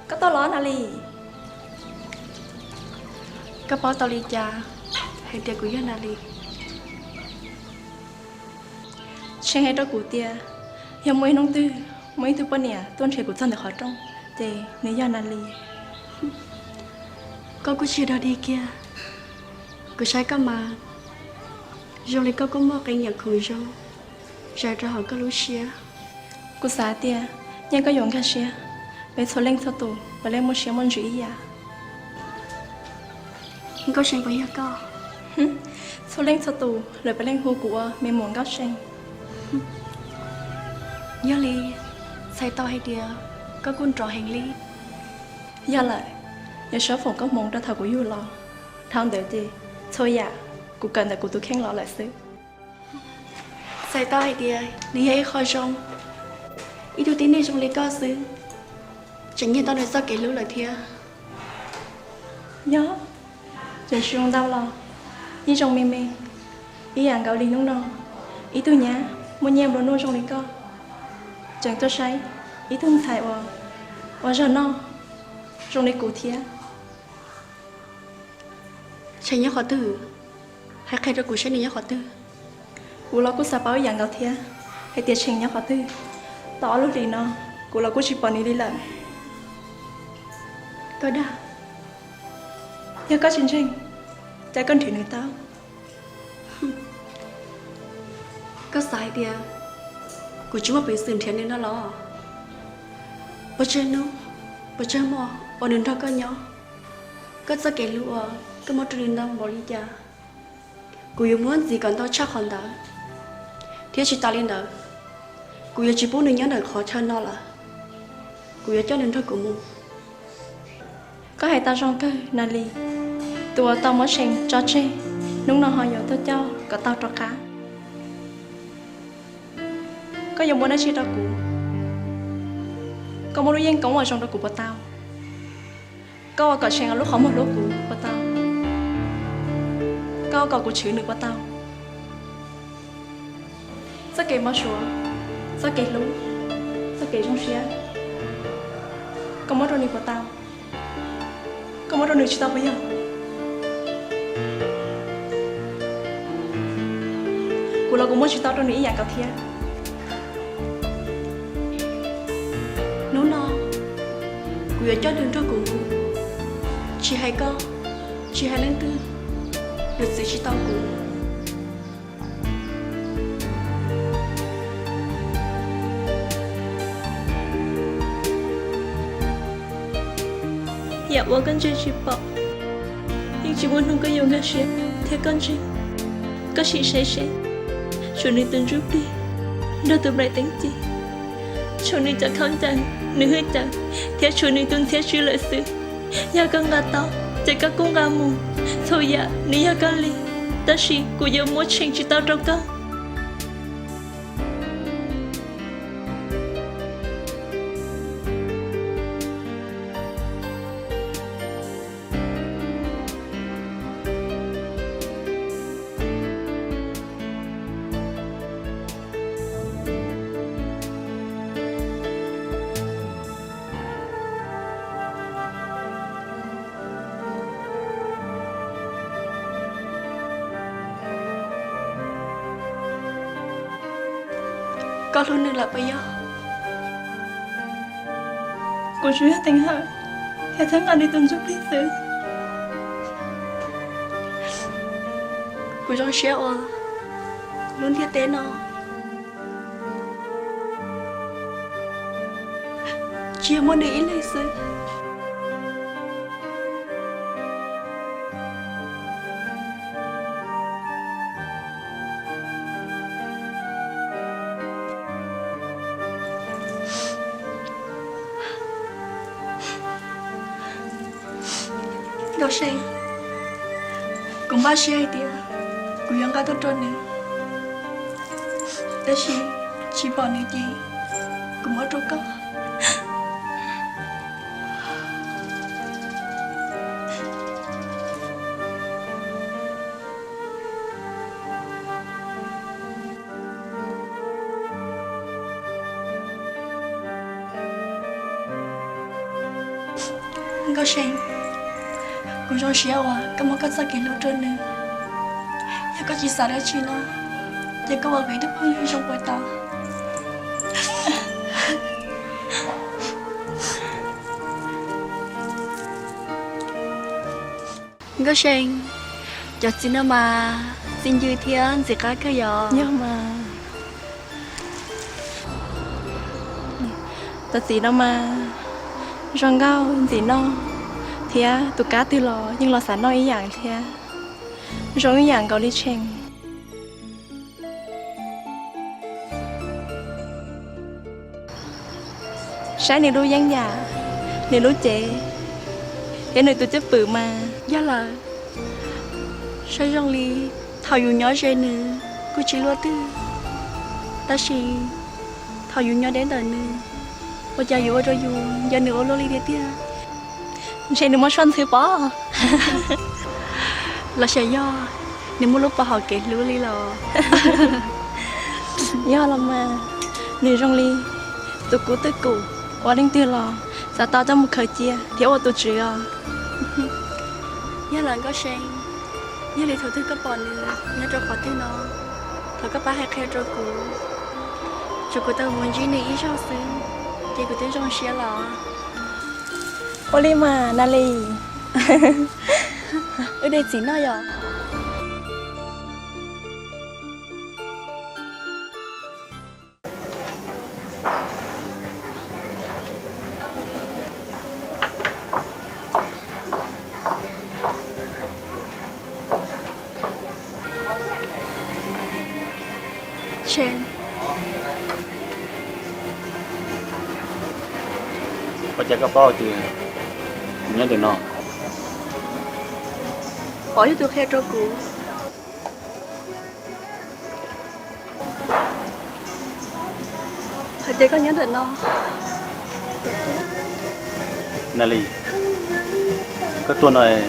Có tao lo nali. Có bao tao li cha, hay tiệt của dân nali. Xem hết đó của tia, giờ mấy nông tư, mấy thứ bên nè, tuân thể của thân được họ trong, thì nếu dân nali. Có cũng chưa đó đi kia, cứ sai có mà, rồi lại có cũng mất cái nhận khủng rồi, rồi cho họ có lúa xía. Cô xả tia, nhưng có dùng cái xía. Bây giờ lên sao tù, và lên một xíu món rủi à? Không có sinh với nhà co. Sao lên sao tù, rồi phải lên hồ của mình muốn có sinh. Nhớ li, say to hay đìa, có quân trò hành lý. Giờ lại, nhớ số phòng có mong ra thảo của yêu lo. Thằng đợi gì, thôi dạ, cũng cần là của tôi khen lo lại xứ. Say to hay đìa, đi hay khỏi rong. Ý tôi tin đi trong lý co xứ. Chẳng nhiên tao nói sao kể lưu lời thia. Nhớ, chẳng xuống đau lo. Ý trong mê mê, ý ảnh gạo đi nông nọ. Ý tôi nhá, muốn nhèm đồ nô trong lý co. Chẳng tôi say, ý tôi thải và giờ no, trong lý cụ thia. Chẳng nhớ khó tử, hay khai ra cụ sẽ nhớ khó tử. Cụ lo cụ xa báo ảnh gạo thia, hay tiệt chẳng nhớ khó tử. Tỏ lúc đi no, cụ lo cụ chỉ bỏ đi lời. Có đã. Nhớ có chương trình, trái con thủy nữ tao. Có sai đi à? Cô chú mà bị sườn thiện nên nó lo. Bà chơi nó, bà chơi mò, bà đừng thao có nhỏ. Có sao kể lũ à, có một trò đừng bỏ đi cha. Cô yêu muốn gì còn tao chắc hòn đó. Thế chị ta lên đó. Cô yêu chỉ bố đừng nhớ đời khó chân nó là. Cô yêu cho đừng thôi của mù. Có hai tao trong cơ, nali. Tụi tao mới xem cho chê. Lúc nào họ nhớ tao cho, có tao cho cá. Có dùng bố nó chia ra cụ. Có một đôi dân cổng ở trong đó cụ bà tao. Có có xem ở lúc khó một lúc cụ bà tao. Có cụ chữ nữa bà tao. Sao kể mất sủa, sao kể lũ, sao kể trong xía. Có một đôi bà tao. Có mua đồ nữ chỉ tao bây giờ cô là cô mua chỉ tao đồ nữ dạng cao thiệt nó no cô ở cho đường cho cô chỉ hay co chỉ hay lên tư được sự chỉ tao cô dạ我跟着去报一直问个有个谁贴跟着có gì sẽ cho nên từng chút đi đâu từ bài tính gì cho nênจะเข้าใจนึกให้ใจเทียชnên từngเทียชื่อเลยสิอยากกันกันต่อใจก็คงกันมูโทยะนี่อยากกันลีแต่สิกูยังมั่วชิงจิตตาเราก็có luôn được là bây giờ cô chú hết tình hả theo tháng anh đi tuần giúp lý sự cô trong xe luôn thiết tế nó chỉ muốn để ý lấy sự đâu xem cũng ba xe đi cũng yang cả tôi trốn nữa đó chỉ bỏ nữa gì cũng ở trong có có xem cũng trong xe cái món cá sa kỹ lâu trơn nữa, ya có chỉ xả ra chi nó, ya có bảo vệ được bao nhiêu trong bữa tao, có xem, cho xin nó mà xin vui thiên gì cả cái giờ, nhưng mà, cho xin nó mà, rong gao gì nó thì tụi cá từ lò nhưng lò sản nói ý dạng thì giống ý dạng cầu đi chèn sáng này đu giang già này đu trẻ cái này tụi chấp bự mà giá là sao trong ly thảo dù nhỏ chơi nữa cô chỉ lo tư ta chỉ thảo dù nhỏ đến đời nữa bây giờ dù ở đây dù giờ nữa lo ly đi tia chị đừng muốn xoắn thứ bó là sẽ do nếu muốn lúc bà họ kể lúa đi lò do là mà nếu trong ly tụi cũ tới cũ quá đến tiêu lò sẽ tạo cho một khởi chia thiếu ở tụi chị à nhớ lần có sen nhớ đi thử thứ các bọn nữa nhớ cho khỏi tiêu nó thử các bác hay khe cho cũ tao muốn gì này ý sao xinh chị của tiêu trong xe lò Olima, Nali. Ở đây chỉ nói rồi. Chen. Có chắc có bao thì nhớ được nó bỏ đi tôi khe cho cụ thật chứ có nhớ được nó Nali cái tuần này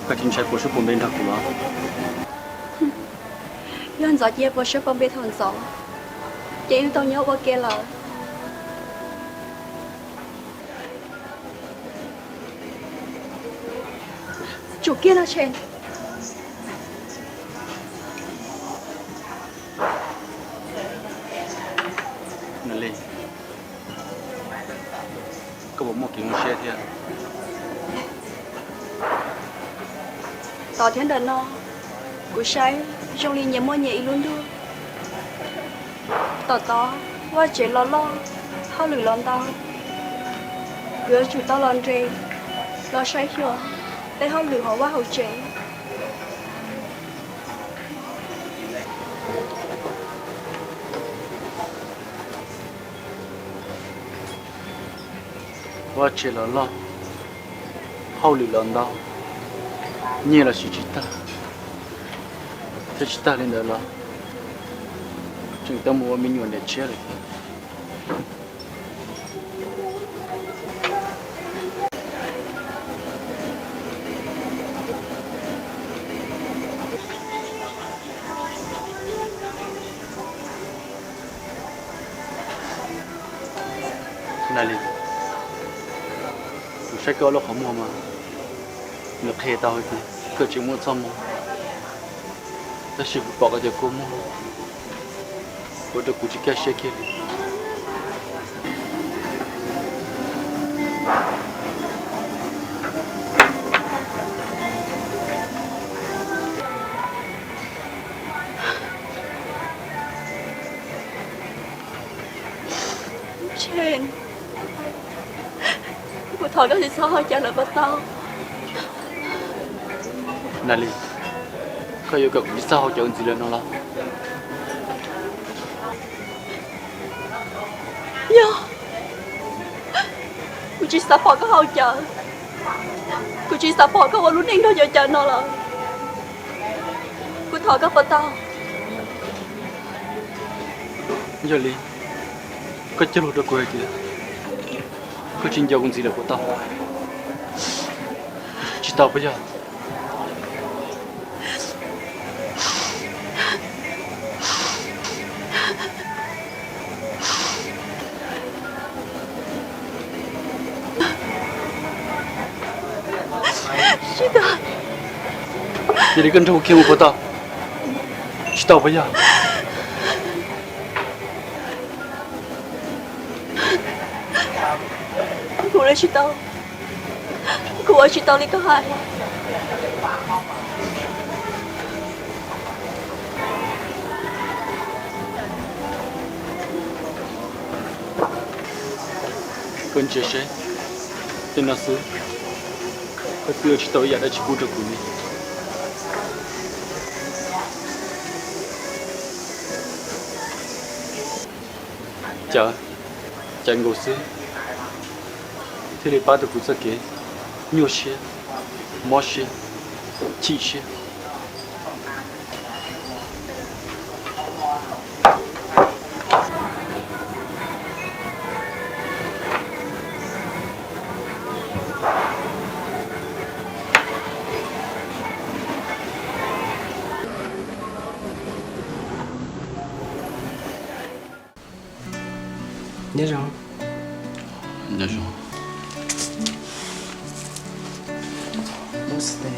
cái chính sách của số bên thật của nó dân giỏi chia vào số bên thằng giỏi chị tao nhớ qua kia là chủ kia là trên nè lên có một kiểu xe thế tỏ thiên đần nó của sai trong liền nhớ mua nhẹ luôn đưa tỏ qua chế lo hao lử lon tao gỡ chủ tao lon trề lo sai chưa để hao lử họ qua hậu chế và chỉ là lo hậu lì lần đó như là sự ta thế ta lên đó là chúng ta mua mình nhuận để chia rồi này đi tôi sẽ có lúc không mua mà được hè tao thì cứ chỉ mua xong mà ta chỉ bỏ cái cô mua tôi được cụ chỉ cái xe kia trên của thọ đó thì sao hơi trả lời bắt tao Nali, kau juga bisa hau jangan zilan nola. Yo, cô chỉ sắp bỏ cái hậu chờ, cô chỉ sắp bỏ cái hậu luôn nên thôi giờ chờ nó là, cô thọ cái bắt tao. Jadi, kau celu dah kau itu, kau cinta pun zilan kau tahu. Cinta apa ya? Jadi kan tahu kiamu kota, cerita apa ya? Cô đã cerita, cô đã cerita ni kahai. Con chưa sé, tên là sư, kau tu cerita ya dah cipu tu kuni. Chàng ngồi xưa thế thì ba được phụ sắc kế nhiều xe mò xe chi xe nhớ rồi nhớ rồi Muste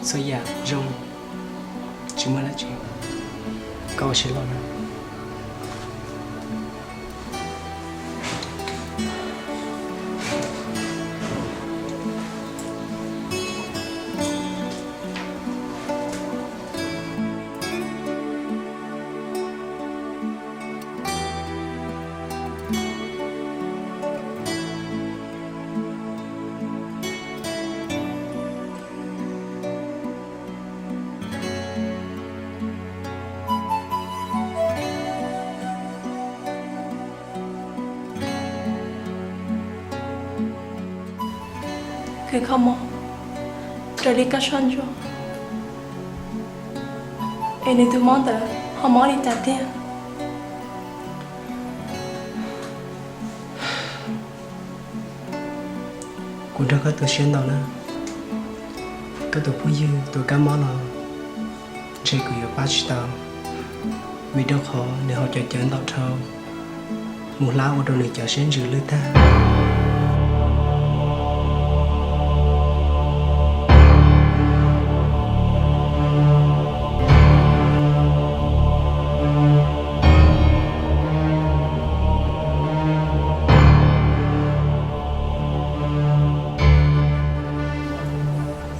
so dạ rong chúng mới là chuyện câu sẽ lo nữa คือเขามองจะรีก็ชอนจ้ะเอ็นตัวมองแต่เขามองดีแต่เดียว Cô đã có tôi xuyên đó nè. Có tôi phụ dư, tôi cảm món nó. Chơi cứ yêu bác tao. Vì đâu khó để họ chờ chấn tạo thâu. Một lá của đồ này chờ xuyên dư lưu ta.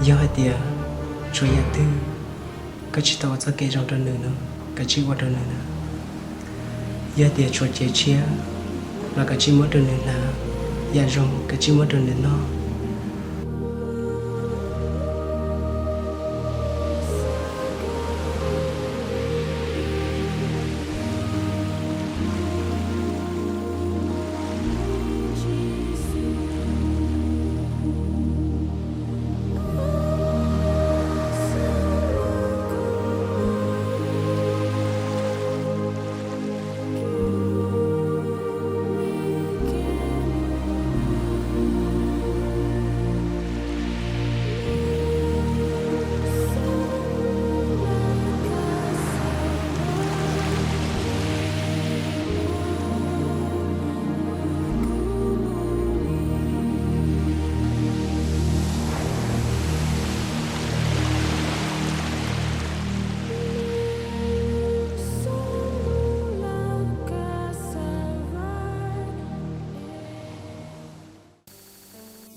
Do hai tia rồi ya tư cái chỉ tao cho cái trong trần nữa cái chỉ qua trần nữa ya tia cho chế chia là cái chỉ mất trần nữa là ya rong cái chỉ mất trần nữa nó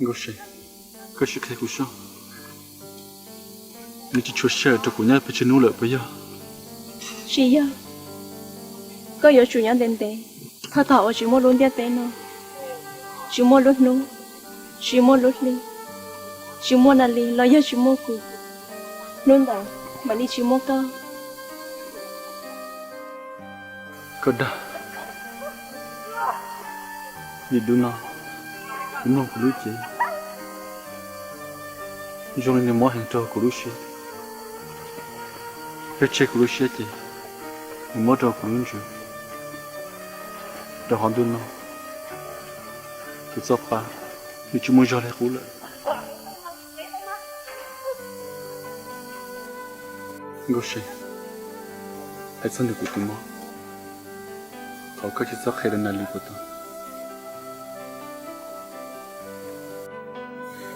Gauche, gauche cái cushion. Ni chỉ chua xe cho cô nhá phải chơi nô lợi bây giờ. Chị ya, có yếu chủ nhân đến thế, thà thọ chỉ muốn luôn đi thế nó, chỉ muốn luôn nô, chỉ muốn luôn đi, chỉ muốn là đi, lo yếu chỉ muốn cụ, luôn đó, mà đi chỉ muốn cao. Có đã. Đi đúng nào của lũ chị. Dùng lên mỏ hàng trâu của lũ chị. Hết chết của lũ chị chị. Mỏ trâu của lũ chị. Đó hoàn đúng nào. Tôi sắp ba. Vì chúng muốn cho lại cũ lại. Ngô chị. Hãy sẵn được của tôi mỏ. Thảo các chị sắp khai lên nà lý của tôi.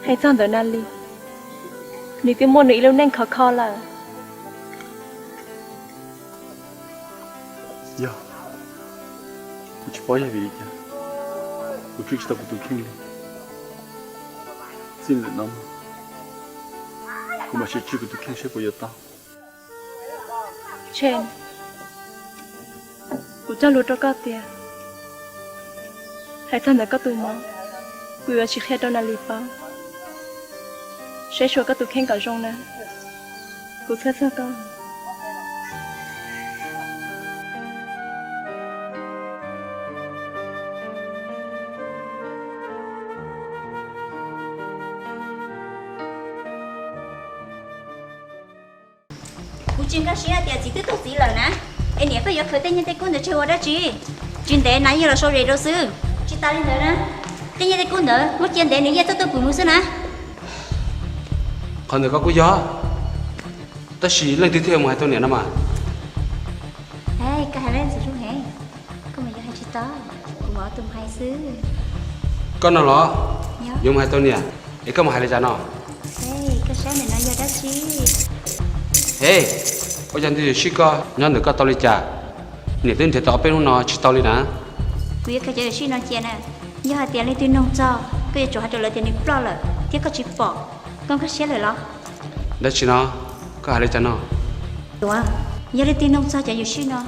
Hãy chọn đợi nali. Nếu cái môn này lâu nên khó khó là. Dạ. Cô chỉ bỏ ra vì kìa. Cô chỉ tao của tôi kinh lý. Xin lỗi nó. Cô mà chỉ của tôi kinh sẽ bao giờ tao. Chen. Cô cho lụt cho các tiền. Hãy chọn đợi các tụi mong. Cô chỉ khai đợi nali bao. Sẽ cho các tụi khen cả rong nè. Cô sẽ sao con. Cô chuyên các sĩ thì chỉ tiếp tục gì lời nè. Em nhớ có yếu khởi tên nhân tên quân để chơi đó chị. Chuyên để nãy giờ là số rể đâu sư. Chị ta lên rồi nè. Tên nhân tên quân nữa, một chuyên để những tôi cùng mua sư nè. Còn được có gió ta chỉ lên tiếp theo một hai tuần nữa mà Hey, cái hai lên sẽ xuống hè có mà do hai chị to cùng ở tụm hai xứ con nào lo dùng hai tuần nữa ấy có một hai lấy nó hey cái sáng này nói do đó chi hey bây giờ thì chỉ có nhớ được có tao lấy trả nếu tin thì tao bên nó chỉ tao lấy nè quý cái chơi chỉ nói chuyện nè do hai tiền lấy tiền nông cho cái chỗ hai chỗ lấy tiền đi bỏ rồi tiếc có chỉ bỏ con có xé lời đó đó chỉ nó có hai lấy trả nó đúng à giờ lấy tiền nông cho chạy gì nó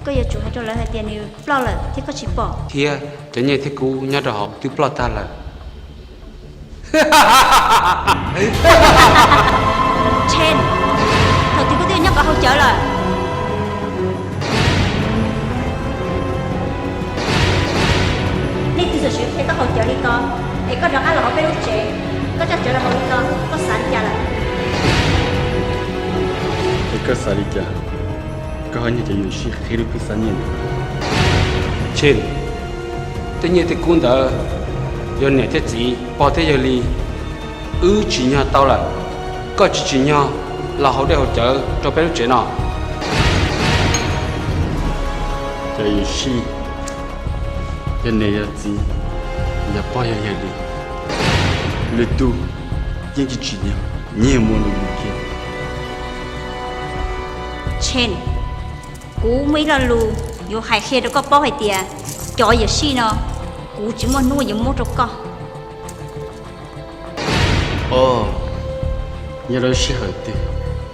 có giờ chủ hai chỗ lấy hai tiền đi bỏ rồi tiếc có chỉ bỏ thì cho nhẹ thì cú nhớ được học từ bỏ ta là Chen thật thì có tiêu nhắc cả hậu trở lại nên từ sự sự thế có hậu trợ đi con ấy có được ăn là họ phải lúc trẻ có chắc chở là hậu đi con có sẵn cha là cái sao đi cha có hai những cái yếu sĩ khi được cái sao nhiều trên tất nhiên thì cũng đã giờ này thế gì bao thế giờ li chỉ nhà tao là có chỉ nhà là họ để hỗ trợ cho bé lúc trẻ nào cái yếu sĩ giờ này là gì là bao giờ đi le tu những cái chỉ nhà nhiều món đồ kia trên cú mấy lần lù dù hai khi đó có bao hai tiền cho giờ xí nó cú chỉ muốn nuôi những món trâu con nhớ đó sẽ hỏi từ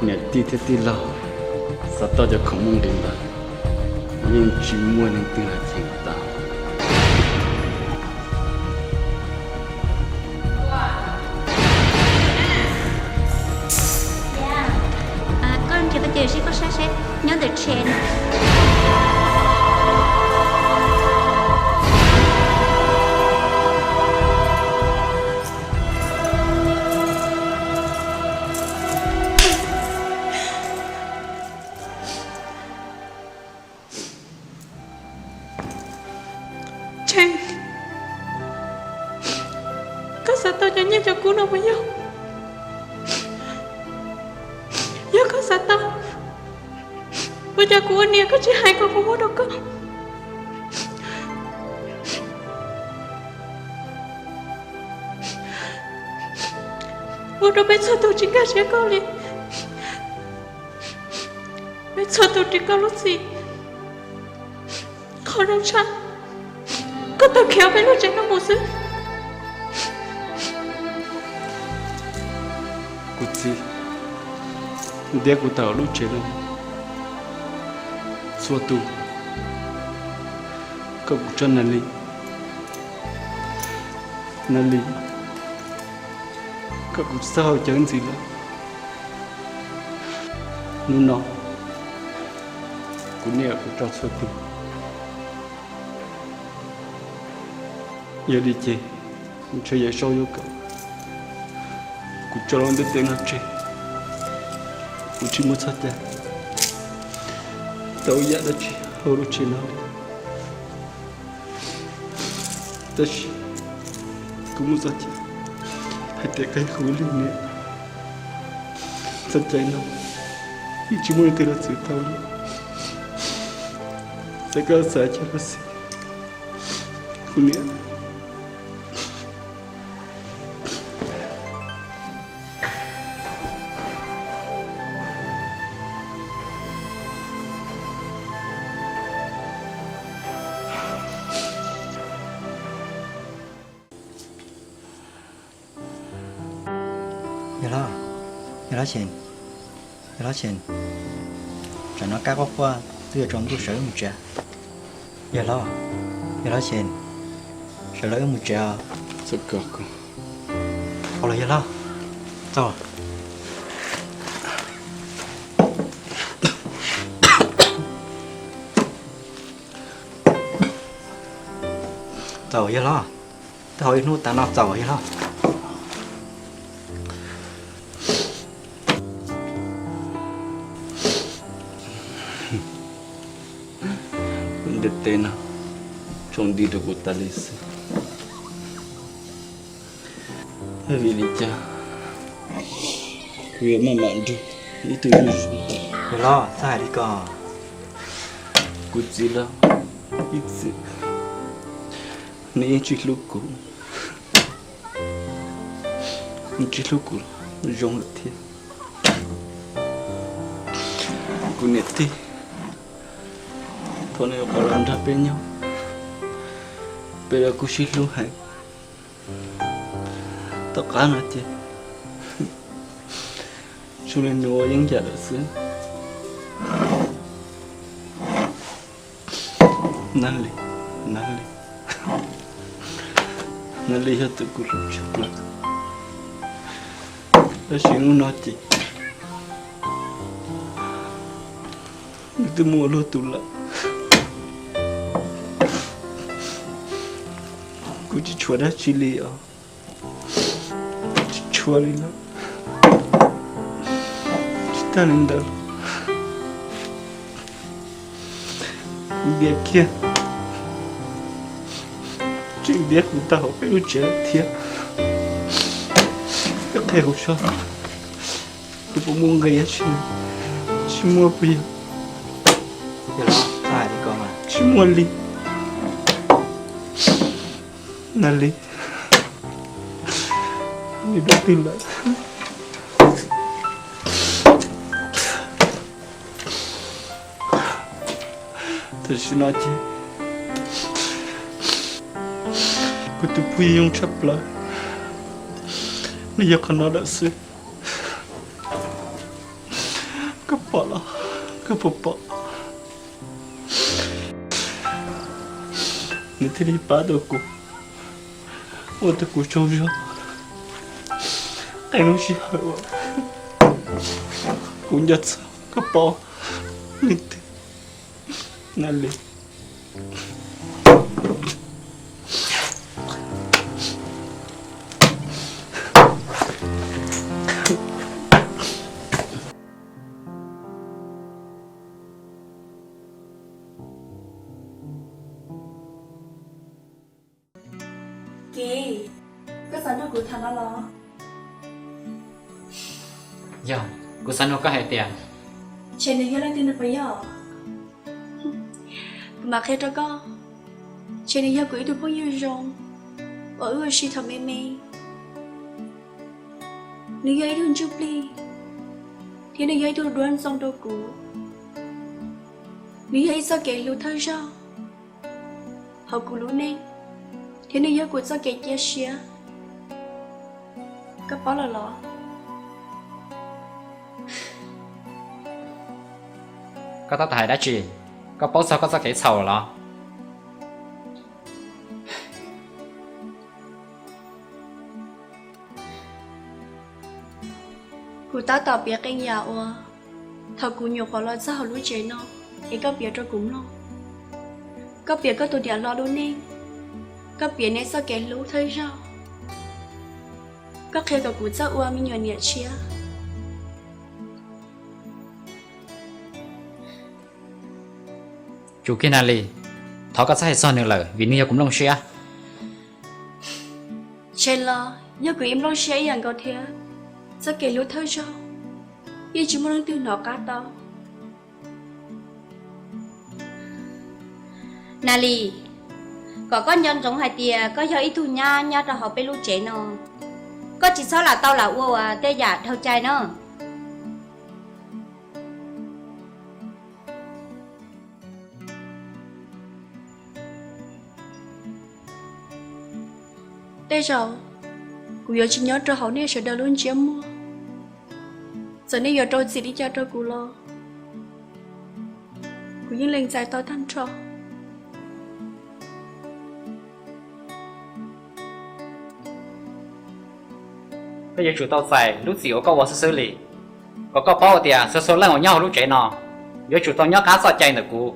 nè đi thế đi lo sao tao cho không muốn đến đó nhưng chỉ muốn nên từ là chuyện ta con chỉ có chơi sẽ có sát nhớ được trên Chen có sao tao cho nhớ cho cú nào bây giờ nhớ có sao tao bây giờ cú anh có chỉ hai con không đâu có một đứa bé sao tao chỉ cả sẽ có liền bé sao tao chỉ có lúc gì khó đâu sao có tao khéo bé lúc chạy nó một xíu cô chị để cô tao lúc chơi đâu xua tu có cô cho nali có cô sao chẳng gì đâu nu nó cô nè cô cho xua tu giờ đi chơi chơi giờ sau vô cậu cô cho nó đến tiếng học chơi cô chỉ muốn sát ra tao giờ đã chơi hầu đồ chơi nào tao cô muốn sát chơi hay để cái khối lên nè sát chơi nào chỉ muốn từ đó sự tao sẽ có sai chơi bớt cô nè Nhớ đó chèn rồi nó cá qua từ trong tôi sở một trà nhớ đó chèn rồi lấy một trà rất cực hoặc là nhớ đó sao tàu nhớ đó tàu nó ta nó tàu nhớ đó detena chondi de botalese Vilicha Vì mà mandu itu lo sai đi con Godzilla Itse Ne chikluku Chikluku Jong le thia Kuneti Thôi nếu có làm ra bên nhau bây giờ cô xin luôn hãy tất cả nó chứ cho nên nó vẫn giả được xứ năn lì hết tự cô rụt chọc lại đó chuyện nó chị tôi mua luôn tụ lại Cô chỉ chua đã chỉ lì à. Chỉ chua lì lắm. Chỉ ta lên đâu. Cô biết kia. Chuyện biết của ta học phải chết thiệt. Các thầy của sao. Cô cũng muốn gây chứ. Chỉ mua bây giờ. Giờ đó, sai đi con à. Chỉ mua lì. Nali, ini dah tidak. Terus nanti, aku tu puyung capla. Ni yang kena dah se. Kepala, kepala. Ni tadi pada aku.我的骨头上还能是海我，姑娘子个包，你的哪里？Kì, cái sản nó của thằng nó lo. Dạ, cô sản nó có hai tiền. Trên này nhớ lên tin được bây giờ. Mà khi cho con, trên này nhớ quỷ được bao nhiêu rồi. Ở người si thầm mê mê. Nếu gây được chút đi, thì nếu gây được đoán xong đâu cũ. Nếu gây sao kể lưu thơ ra, họ cũ lũ nên. Thế nên nhớ của sao kể chia sẻ. Các bó là lọ. Có tao thải đã chỉ, có bố sao có sao kể sầu lọ. Cụ ta tỏ biệt cái nhà ua. Thật cụ nhiều khó lo sao họ lúi chế nó. Thì có biệt cho cũng lo. Có biệt có tụi điện lo luôn nên. Có biệt này sao kể lũ thấy sao. Có khi cả cụ sao ua mình nhờ nhiệt chia. Chú kia nào lì, thọ có sai sao nữa lời, vì nhiều cũng long xia. Trên lo, nhớ cụ im long xiaอย่างcó thế. Sao kể lũ thấy sao. Ý chỉ muốn từ nó cá tao. Nali, có con nhân giống hai tia, có do ít thu nha nha cho họ bị lũ chế nó. Có chỉ sao là tao là ua à, tê giả thâu trai nó. Đây rồi, cụ giờ chỉ nhớ cho họ nên sẽ đợi luôn chiếm mua. Giờ nên giờ trôi gì đi cho cụ lo. Cụ những lên dài to thăng trò. Bây giờ chủ tao xài, lúc gì có vào xử lý. Có bao tiền, số lần ở nhau lúc chạy nó. Giờ chủ tao nhớ cá sao chạy được cụ.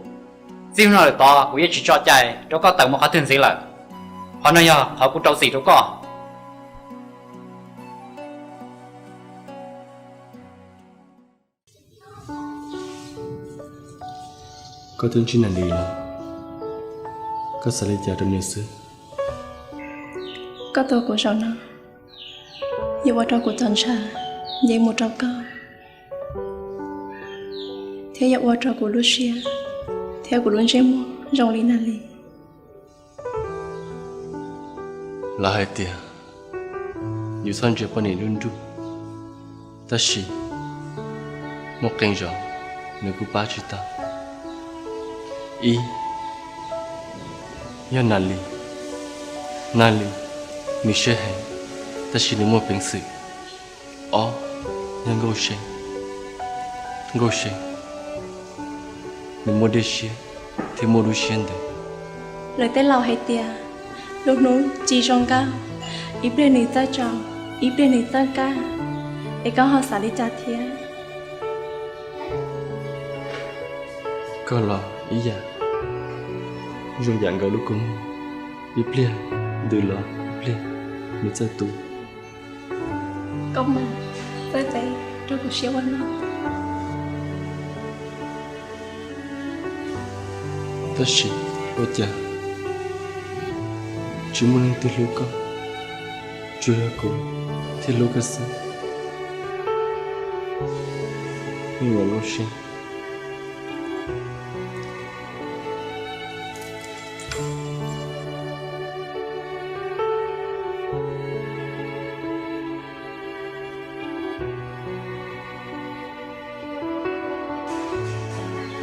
Riêng nó là to, cụ chỉ cho chạy, đâu có tận một khá thường gì là. Họ nói giờ, họ cũng trâu gì đâu có. Có tên chính là gì là có sẽ lấy trả trong nhà sư. Có tôi của sao nó. Giờ qua trò của thần trà, vậy một trò con. Thế giờ qua trò của Lucia, theo của Lucia mua, rong lý nà lý. Là hai tia, dù sao chỉ bọn này luôn đủ, ta chỉ một canh gió, nếu cứ ba chữ ta, ý, ya nali, mình sẽ hay, ta chỉ nếu một bình sự, nhưng ngô sen, mình mua đi xe, thì mua đôi xe đấy. Lời tên lào hay tia. Lúc nụ chỉ trong cao. Ý bê này ta trò. Ý bê này ta ca. Ý có họ xả đi trả thịa. Có lò ý dạ. Dùng dạng gạo lúc cũng. Ý bê Được rồi, lên, mình sẽ tụ. Công mà tới đây tôi cũng siêu anh nó. Tất nhiên, ô cha. Chúng mình từ lúc có, chưa có, thì lúc có sao? Nhưng mà lúc sinh.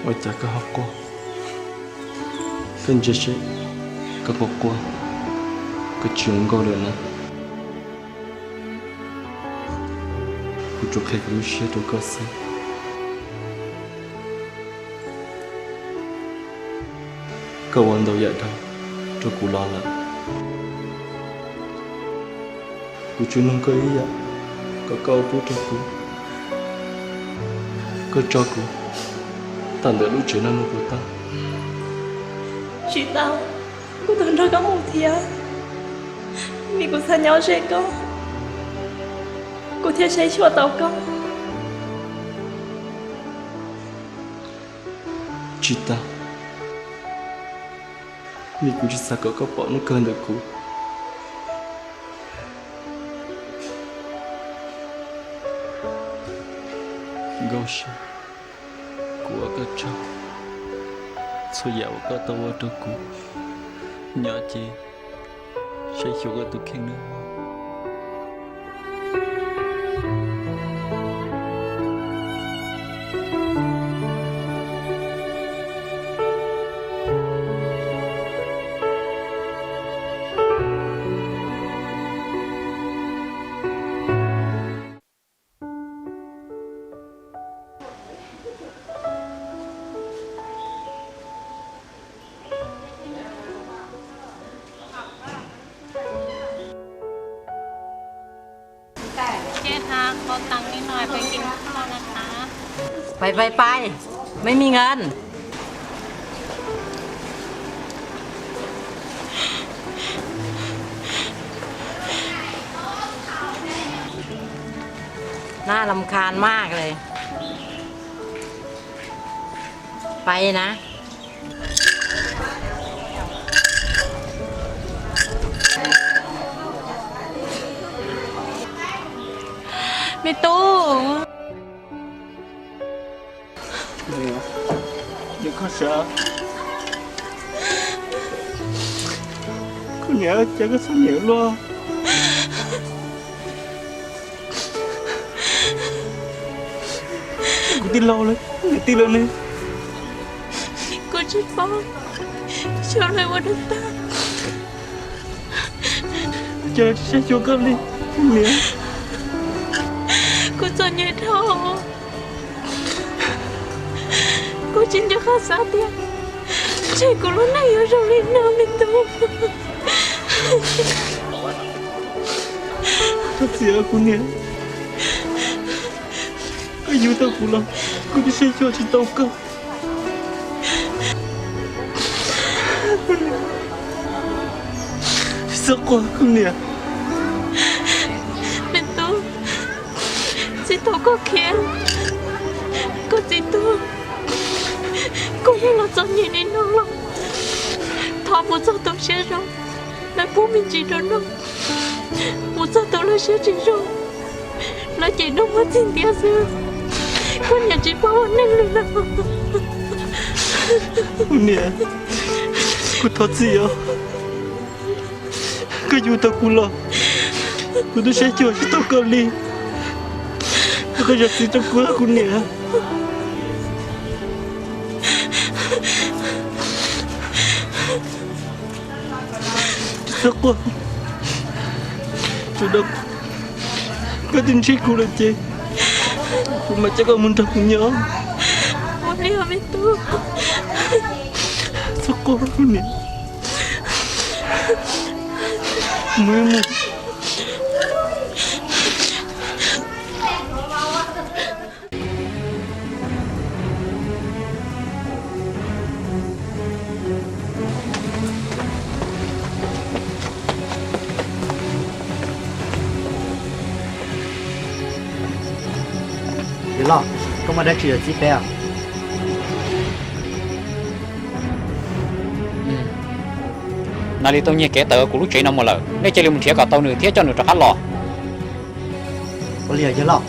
Ôi cha có học qua. Cần chỉ sẽ có học qua. Có chuyện gọi được nè. Cô chụp hay cũng sẽ tôi có gì. Có vấn đâu vậy đâu. Tôi cũng lo lắng. Cô chú không có ý vậy. Có câu bố cho cô. Có cho cô. Tạm đợi lúc chuyện năng của ta. Chị tao cô từng rồi có một thia vì cô xa nhau sẽ có cô thia sẽ chua tao có Chị ta vì cô chỉ xa có bỏ nó cơn được cô. Gosh của các cháu số dạo có tao ở trong cô nhỏ chị sẽ chịu cái tụi khen nữa.ไปไม่มีเงินน่ารำคาญมากเลยไปนะไม่ตู้ Đừng có sợ. Con nhớ cha có sao nhiều lo. Cô tin lâu lên, tin lên đi. Cô chỉ bỏ cho lại qua đất ta. Cha sẽ cho con đi. Con nhớ. Cô cho nhẹ thọ. Cô chính cho khá xa tiền. Chị cô lúc này ở trong lên nào mình đâu. Thật sự cô nhớ. Cái dù tao cũng lòng. Cô chỉ sẽ cho chị tao cơ. Sao quá không nhớ. Mình tu. Chị tao có khen. Cô chị tu. Cô như là cho nhìn đến nó lòng. Thọ bố cho tao sẽ rồi. Lại bố mình chỉ rồi nó. Bố cho tao là sẽ chỉ rồi. Là chỉ nó mất xin tiếc xưa. Con nhà chị bảo nên luôn nào. Nè. Cô thật gì ạ? Cái dù tao cũng lo. Cô tôi sẽ cho chị tao cơ đi. Cô có giật gì trong cửa cô nè. Sao quá. Chú đâu. Có tin chết cô là chị. Mà chắc là mình thật nhớ. Một lý ở bên tôi. Sao quá cô nè. Mới một. giờ lo không mà đã chỉ được gì bé à nãy đi tôi nghe kể tờ của lúc chuyện năm một lần nếu chơi mình thiệt cả tàu nửa thiệt cho nửa cho khá lò có liền giờ lo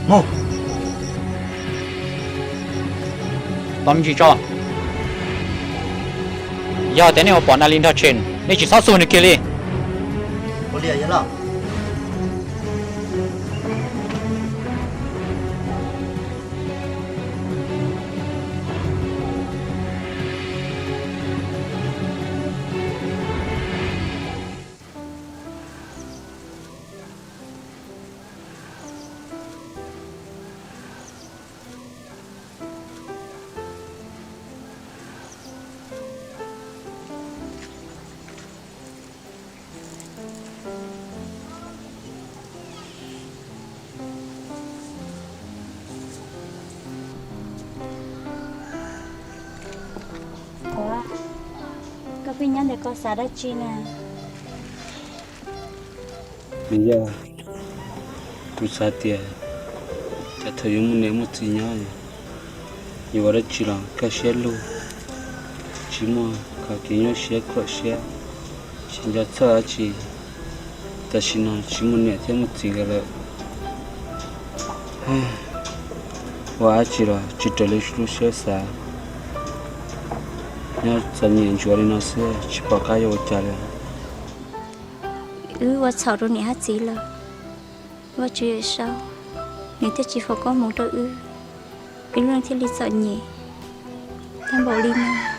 mô làm gì cho giờ thế này họ bỏ nãy lên thao trên nếu chỉ sao xuống được kia đi có liền giờ lo có phi nhắn để có xả đất chi nè bây giờ tôi xa tiền cho thời gian muốn một gì nhau nhiều vào đó chỉ là cái xe lô chỉ mà cả cái nhau xe cọ xe chỉ cho sợ chỉ ta xin nó chỉ muốn nhẹ thêm một gì cái là và chỉ là chỉ trở lại lúc xe xa nhớ sân nhìn chúa đi nó sẽ chỉ bảo cái vô trả lại và sau đó nè hát gì là và chuyện sao nè thế chỉ phải có một đôi cái lương thiên lý sợ nhỉ tham bảo đi mà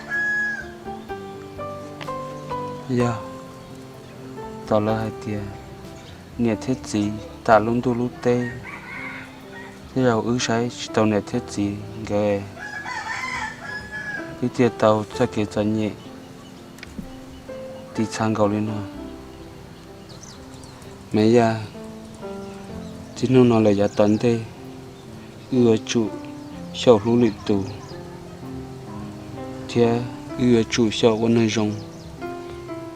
dạ tao là hai tia nè thế gì ta luôn tu lúc tê thế nào sai tao nè thế gì ghê cái tia tàu chắc cái chân nhẹ đi sang cầu lên nó mấy giờ chỉ nó là giá toán thế ưa chủ sau lũ lịch tù thế ưa chủ sau con nơi rồng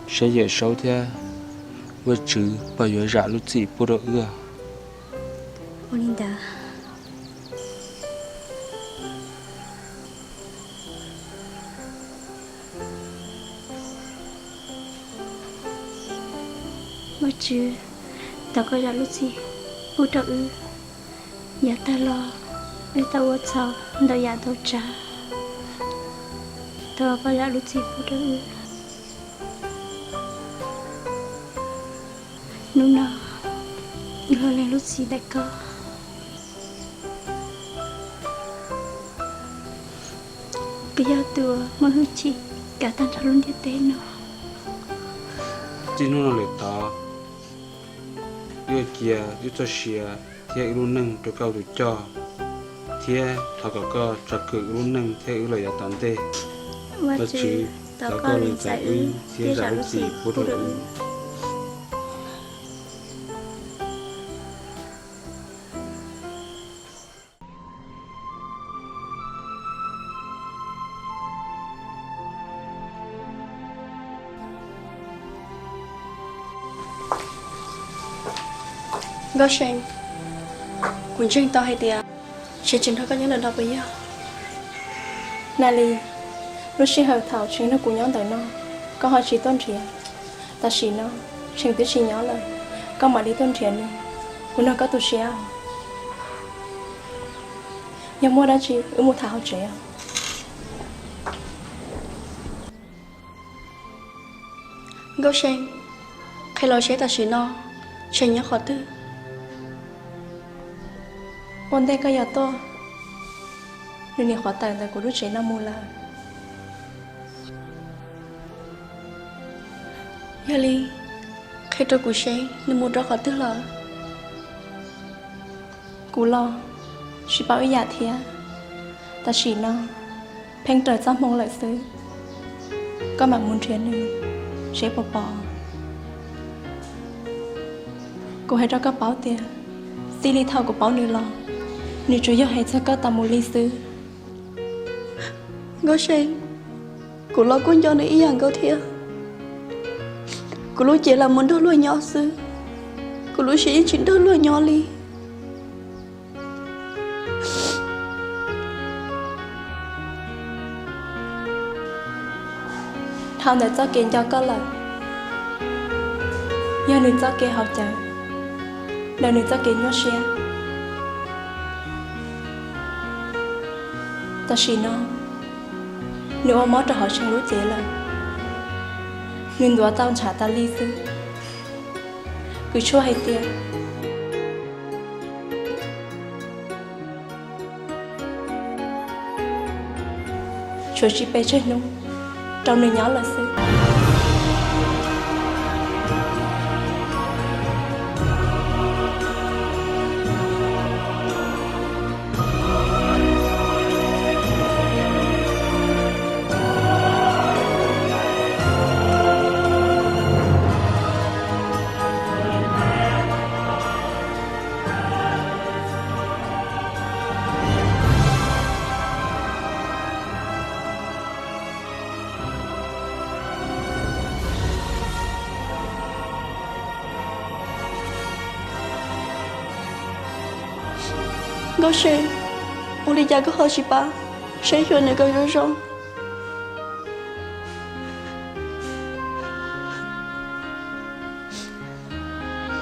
sẽ dễ sâu thế với chữ bao giờ giả lúc gì bố đỡ ưa Olinda mà chứ tao có ra lúc gì bố trợ nhà ta lo để tao vớt sau tao nhà tao trả tao có ra lúc gì bố trợ lúc nào lo lên lúc gì đại có bây giờ tụi mà hư chị cả tan ra luôn đi tên nó chỉ nó là ta yêu kia yêu cho xia thì yêu nâng cho cao được cho thì thằng có cho cự yêu nâng thì yêu là giá toán thế và chứ chứ tao có lên giải thì giả lúc gì bố đỡ Gõ xem Quỳnh Trinh to hay tiệt Chuyện chính thôi có những lần đọc bây giờ Nali Lúc chị hợp thảo chính nó của nhóm tới nó Có hỏi chị tôn triển Ta chỉ nó Trình tiết chị nhỏ lời Có mà đi tôn triển đi Của nó có tù xéo Nhưng mua đã chị một thảo học trẻ Gõ xem Khi lo chế ta chỉ nó Trình nhớ khó tư Ôn đây có giờ to Nên nè khó tàn tại của đứa trẻ nó mua là Nhà Ly Khi tôi của xe Nên mua đó khó tức là Cú lo Chỉ bảo ý giả thịa Ta chỉ nó Phanh trời giáp mong lại xứ Có mặt muốn chuyện này Sẽ bỏ Cô hãy cho các báo tiền Xí lý thao của báo nữ lo Nữ chủ yếu hãy cho các tà mù lý sư Ngô xem Cô lo quân cho nữ ý hàng câu thiệt Cô lúc chỉ là muốn đôi lùi nhỏ sư Cô lúc chỉ chính đôi lùi nhỏ lý thao để cho kiến cho có lời giờ nữ cho kiến học chờ đời nữ cho kiến nhớ xe ta xì nó nữ ở mót cho họ chẳng lúa chế lời nên đùa tao trả ta ly sư cứ chua hay tiền chúa chỉ bé chơi nung trong nơi nhỏ là sư có xe 우리 야구 하지 마谁说 내가 요즘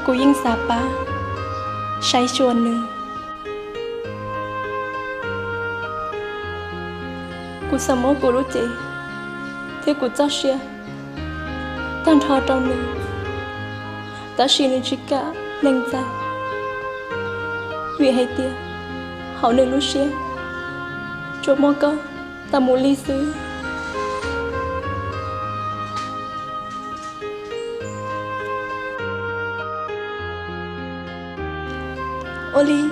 cô yên xa ba say chuồn nữa cô sao mốt cô lúc chị thế cô cho xe tan thọ trong nữa ta xin lên chiếc cả lên ra vì hay tiền họ nên lúc xe chỗ mò cơ ta muốn ly xứ Oli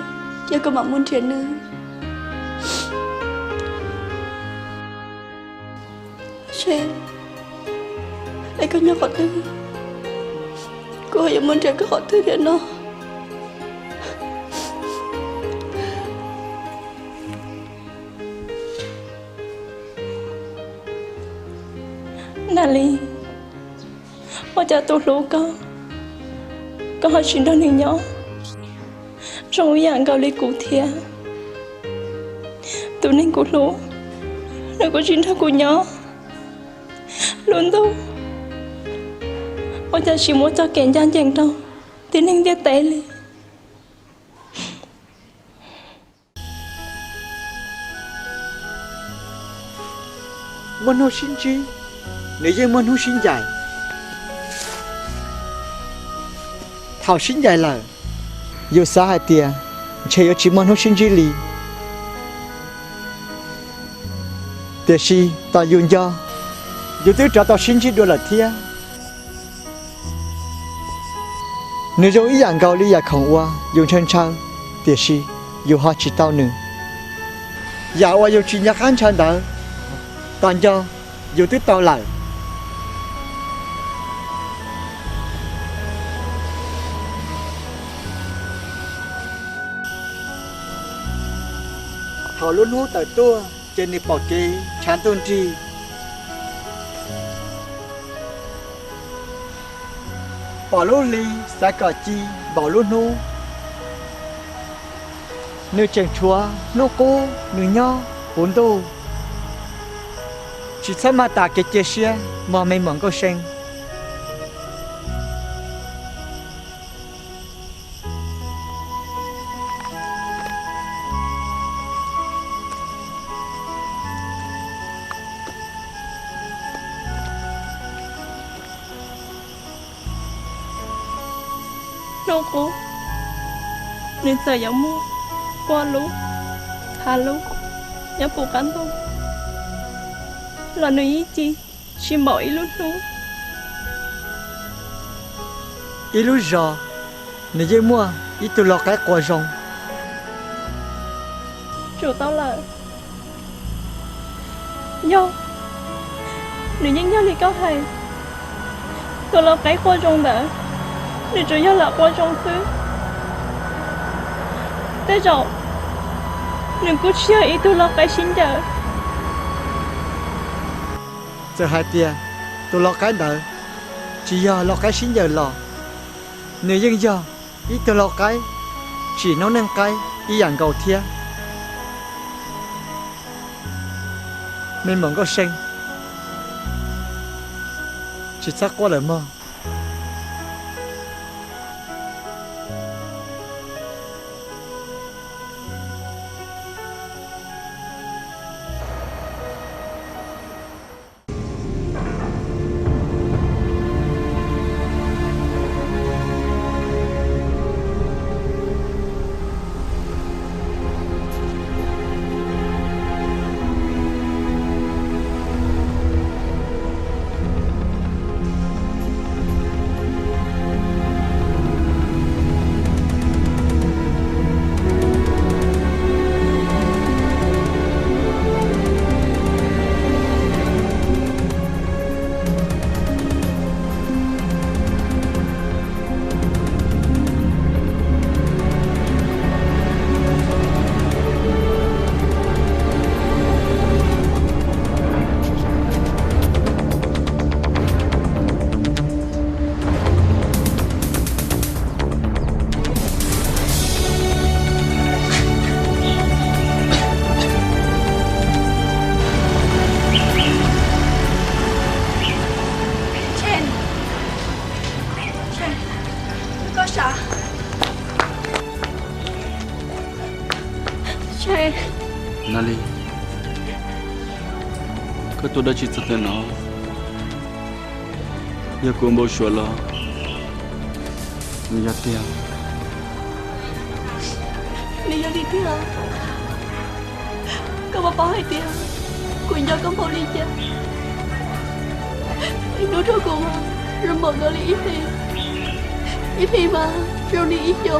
giờ có bạn muốn chuyện nữa xe ai có nhớ họ tư cô giờ muốn chuyện cái họ tư để nó Nali, họ cho tôi lú con hỏi chuyện đó nhiều nhỏ, trong dạng gạo lý cụ thia, tôi nên cụ lú, rồi có chuyện đó cụ nhỏ, luôn đâu, họ cho chỉ muốn cho kẹn gian chẳng đâu, tôi nên biết té đi. Muốn nói xin chi? Nếu như muốn hút xin dài thảo xin dài là yêu xa hai tia chơi chỉ muốn hút xin chi lì để si ta dùng cho yêu tư trả tao xin chi đôi là thia nếu giống ý dạng gạo lý dạng khổng hoa dùng chân trang để si yêu họ chỉ tao nữa giả hoa yêu chỉ nhắc ăn chân đó toàn cho yêu tư tao lại họ luôn hút tại tua trên đi bỏ kê chán tôn trì bỏ luôn ly xa cỏ chi bỏ luôn hút nơi chèn chúa nô cô nơi nho bốn tô chỉ sao mà ta cái chia sẻ mà mình mong có sinh nô cô nên sợ giống mua qua lú thà lú nhớ phụ cán tôi là nơi ý chi chỉ mỗi lúc lú ý lúc giờ nếu như mua ý tôi lo cái quả rồng chủ tao là do nếu những nhau thì có hay tôi lo cái quả rồng đã để chủ yếu là qua trong xứ thế rồi đừng có chia ý tôi lo cái xin chờ giờ hai tia tôi lo cái đợi chỉ giờ lo cái xin giờ lo nếu như giờ ý tôi lo cái chỉ nấu nên cái ý dạng cầu thia mình mong có sinh chỉ chắc qua lại mà Nali, kau tu dah cerita tenau. Ya kau mau syuala, ni tiang. Ni yang dia. Kau apa hai dia? Kau injak kau boleh je. Itu tu kau mah, rembang kali ini mah, Johnny itu.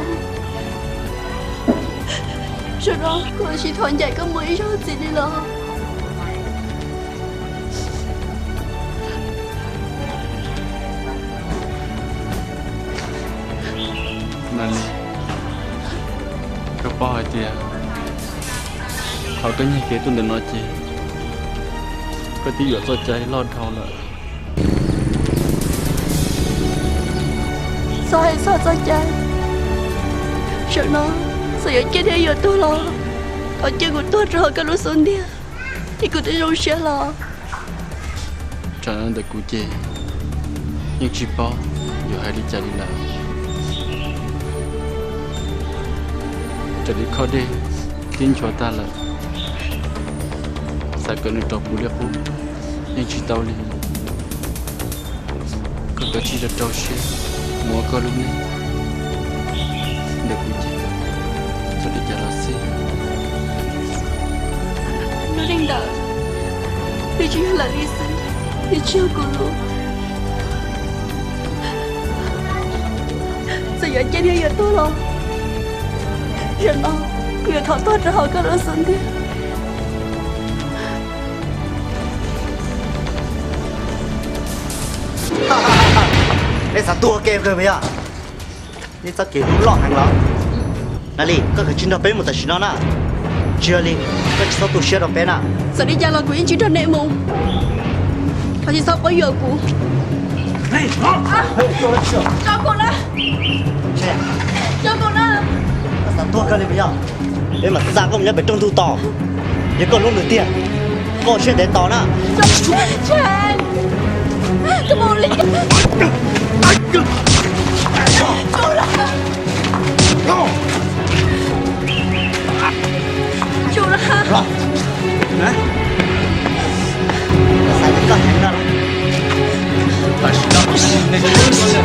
Sau đó con chỉ thoáng dậy có mấy số gì đi lo. Nali, kau apa dia? Kau tu ni kita tu dah nak je. Kau tiada so cai lon kau lah. Sao cai? Sau đó saya jadi ayah tu lah. Aja aku tu terhad kalau sundia. Ikut terus siapa? Jangan dah kucing. Yang cipa, yo hari cari lah. Jadi kau deh, tin cerita lah. Saya kena tahu pula pun. Yang cerita ni. Kau tak cerita tahu sih. Mau kau lu ni. Dah kucing. Jadi jalan sih. Nering dah. Dia cakap lagi sih. Dia cakap dulu. Saya jadi ayah tu lah. Jangan, kau tak tahu terhad kalau sundia. Đây là tua kem cơ bây giờ. Đi sao kiểu lọ hàng lắm. Nali, có cái chuyện đó bé một tờ xin nó nè. Chưa đi, có chỉ sao tụi xe đó bé nè. Sao đi ra là quyến chỉ cho nệ mù.เขาchỉ sao bây giờ của. Này, cho cô đó. Cho cô đó. Sao tua cơ đi bây giờ. Để mà ra công nhận phải trông thu tỏ. Nhớ còn lúc đầu tiên. Cô chuyện đến tỏ nè. Chàng. Come on, Lee. Chú là rồi. Nè. Sao lại có hành ra rồi? Tại sao đó? Này cho tôi lên.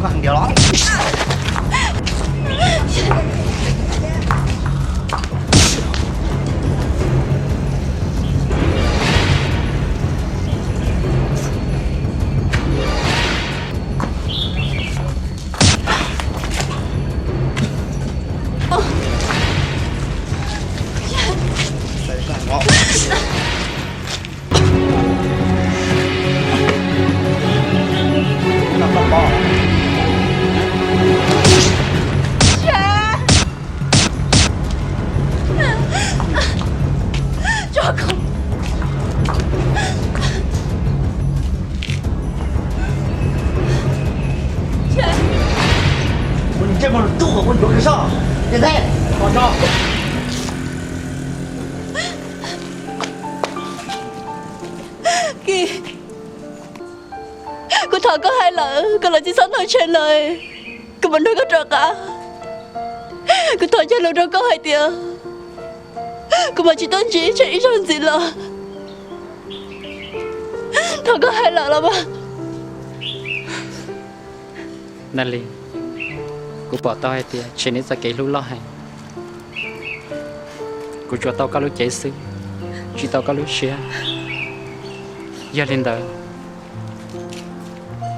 Có hàng điều đó. Quân chết một tu của quân đội sao? Hiện đây, còn cho. gì cô thọ có hai lỡ còn là chỉ sống thôi trên lời cô vẫn nói có trò cả cô thọ trên lời đâu có hai tia cô mà chỉ tôn chỉ ý trong gì là thọ có hai lỡ là mà Nali, cô bỏ tao hay tia, chỉ nên ra cái lú lo hay. Cô cho tao cái lú cháy xứ, chỉ tao cái lú xía. Giờ lên đời,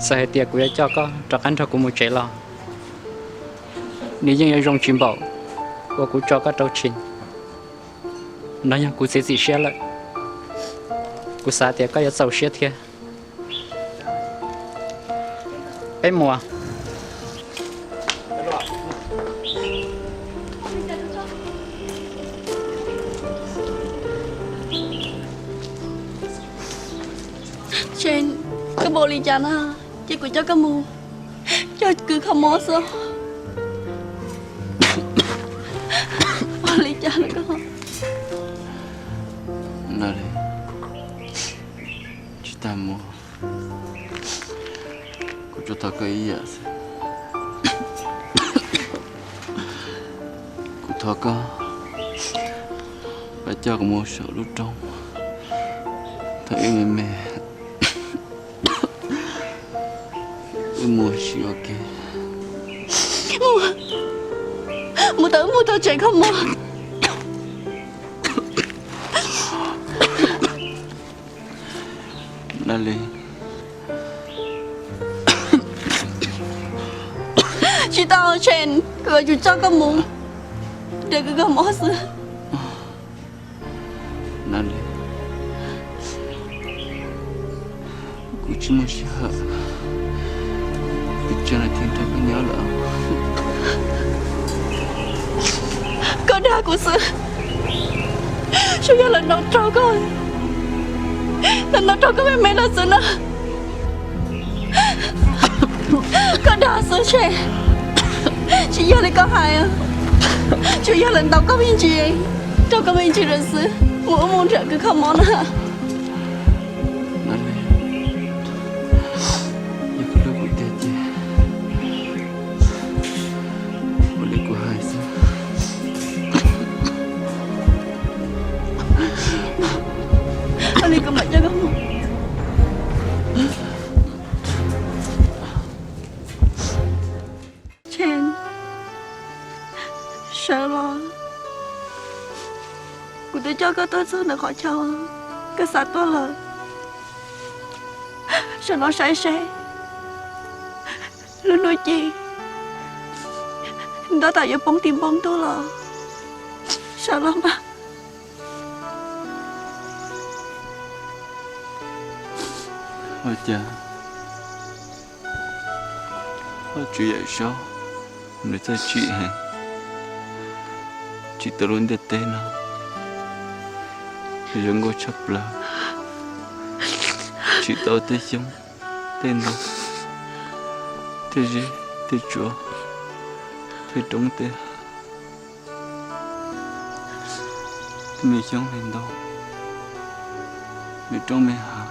sao hay tia cô cho có trọc ăn cho cô một cháy lo. Nếu như dùng chim bảo, cô cho cái trâu chín. Nói rằng cô sẽ gì xía lại. Cô xa tia có giấc sầu xía thiệt. Em mùa. trên cái bộ lì chả na chỉ của cho cái mù cho cứ không mót sao bộ lì chả nó có Nè đi, chị ta mua, cô cho tao cái ý à? Cô thọ có, bà cho cô mua sợ lúc trong, thấy người mẹ. Mua gì ok? mua tớ chạy không mua. Nali. Chị tao ở trên cửa chú cho cái mũ để cái mỏ xưa. Nali. Cô chỉ muốn sợ. Cho nên thiên thần có nhớ lỡ. Con đa của sư chú giờ lần đầu trò con lần đầu trò con mẹ là sư nữa con đa sư trẻ chị giờ lại có hại à chú giờ lần đầu có bên chị trò có bên chị rồi sư mỗi môn trợ cứ không món à Ali có mẹ cho không? Chen, sợ lo. Cô tôi cho cái tôi xuống được khỏi cho cái sát tôi là sợ nó sai luôn nói chi đó tại do bóng tim bóng tôi là sợ lắm mà. Ôi cha, ôi chuyện vậy sao? Người ta chị hả? Chị ta luôn đặt tên nào? Bây giờ ngồi chấp là chị tao tên giống tên đâu? Tên gì? Tên chúa? Tên trống tên? Mình giống lên đâu? Mình trông mình hả?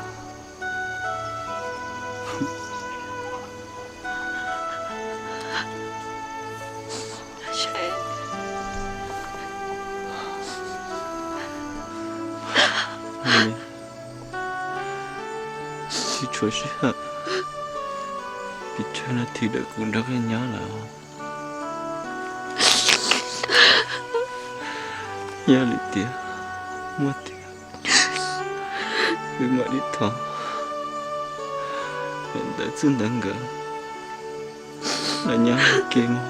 Chị chúa sẽ hả? Bị cho nó thì đợi cũng đâu cái nhớ là nhớ lại tiền mua tiền cứ ngoại đi thọ mình đã xin đăng gỡ là nhớ kia mà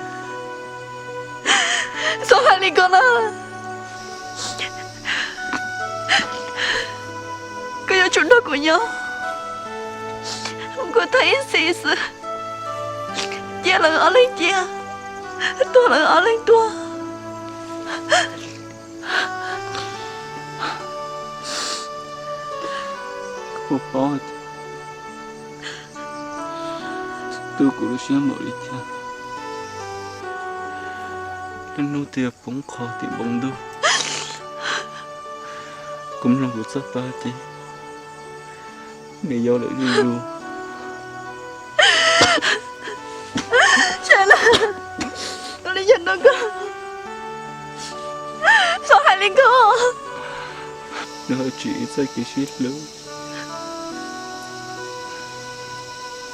sao hai đi con à cái giờ chúng nó của nhau không có thấy gì sự chia là ở lên chia tôi là ở lên tôi không có tôi cũng xem mọi đi cha nên nô tiệp bóng khó thì bóng đâu cũng là một giấc ba thì mẹ do lại ru ru. Trời ơi, nó đi nhìn nó cơ. Sao hai liên cơ? Nó chỉ ra cái shit luôn.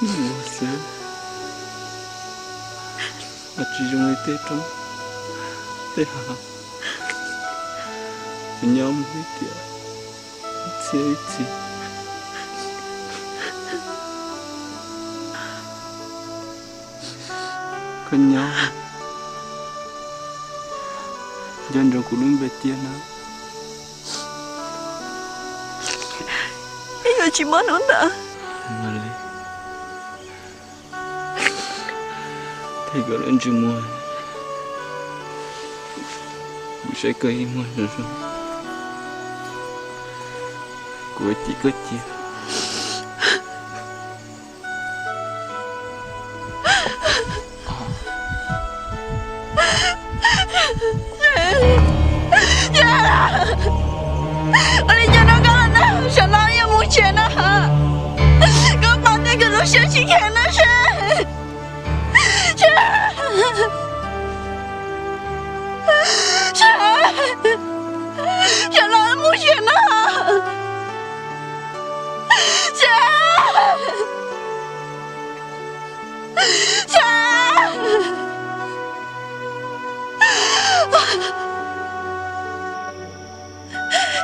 Mùa sớm. Mà chỉ trong ngày Tết trong. Tết hả? Nhóm hết tiệt. Chơi gì? Con nhau dân trong cuộc luôn về tiền đó. Cái người chỉ muốn nữa nè. Mà lấy thầy gọi lên chừng mùa buổi sẽ cây mùa rồi rồi của chị có chia. Ở đây cho nó có nè, sợ lo yêu muốn chuyện đó hả? Có bao nhiêu cái lúc sẽ chỉ khen nó sẽ. Sợ lo yêu muốn chuyện đó hả?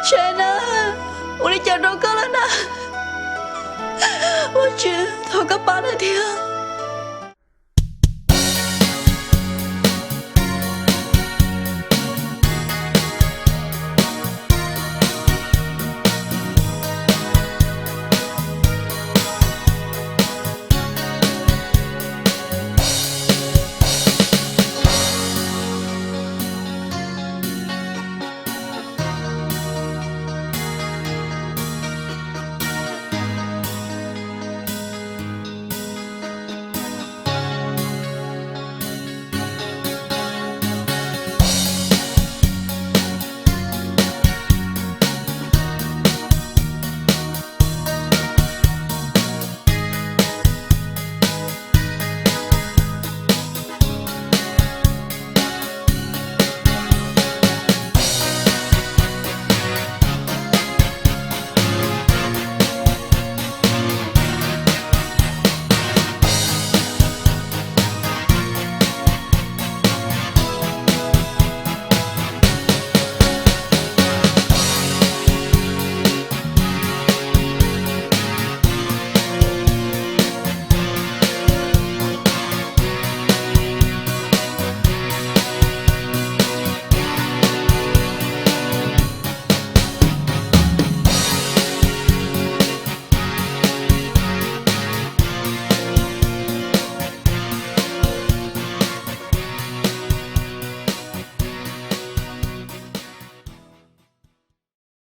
Shana, 우리 잘 놀거나. 어째 더가 빠르디야.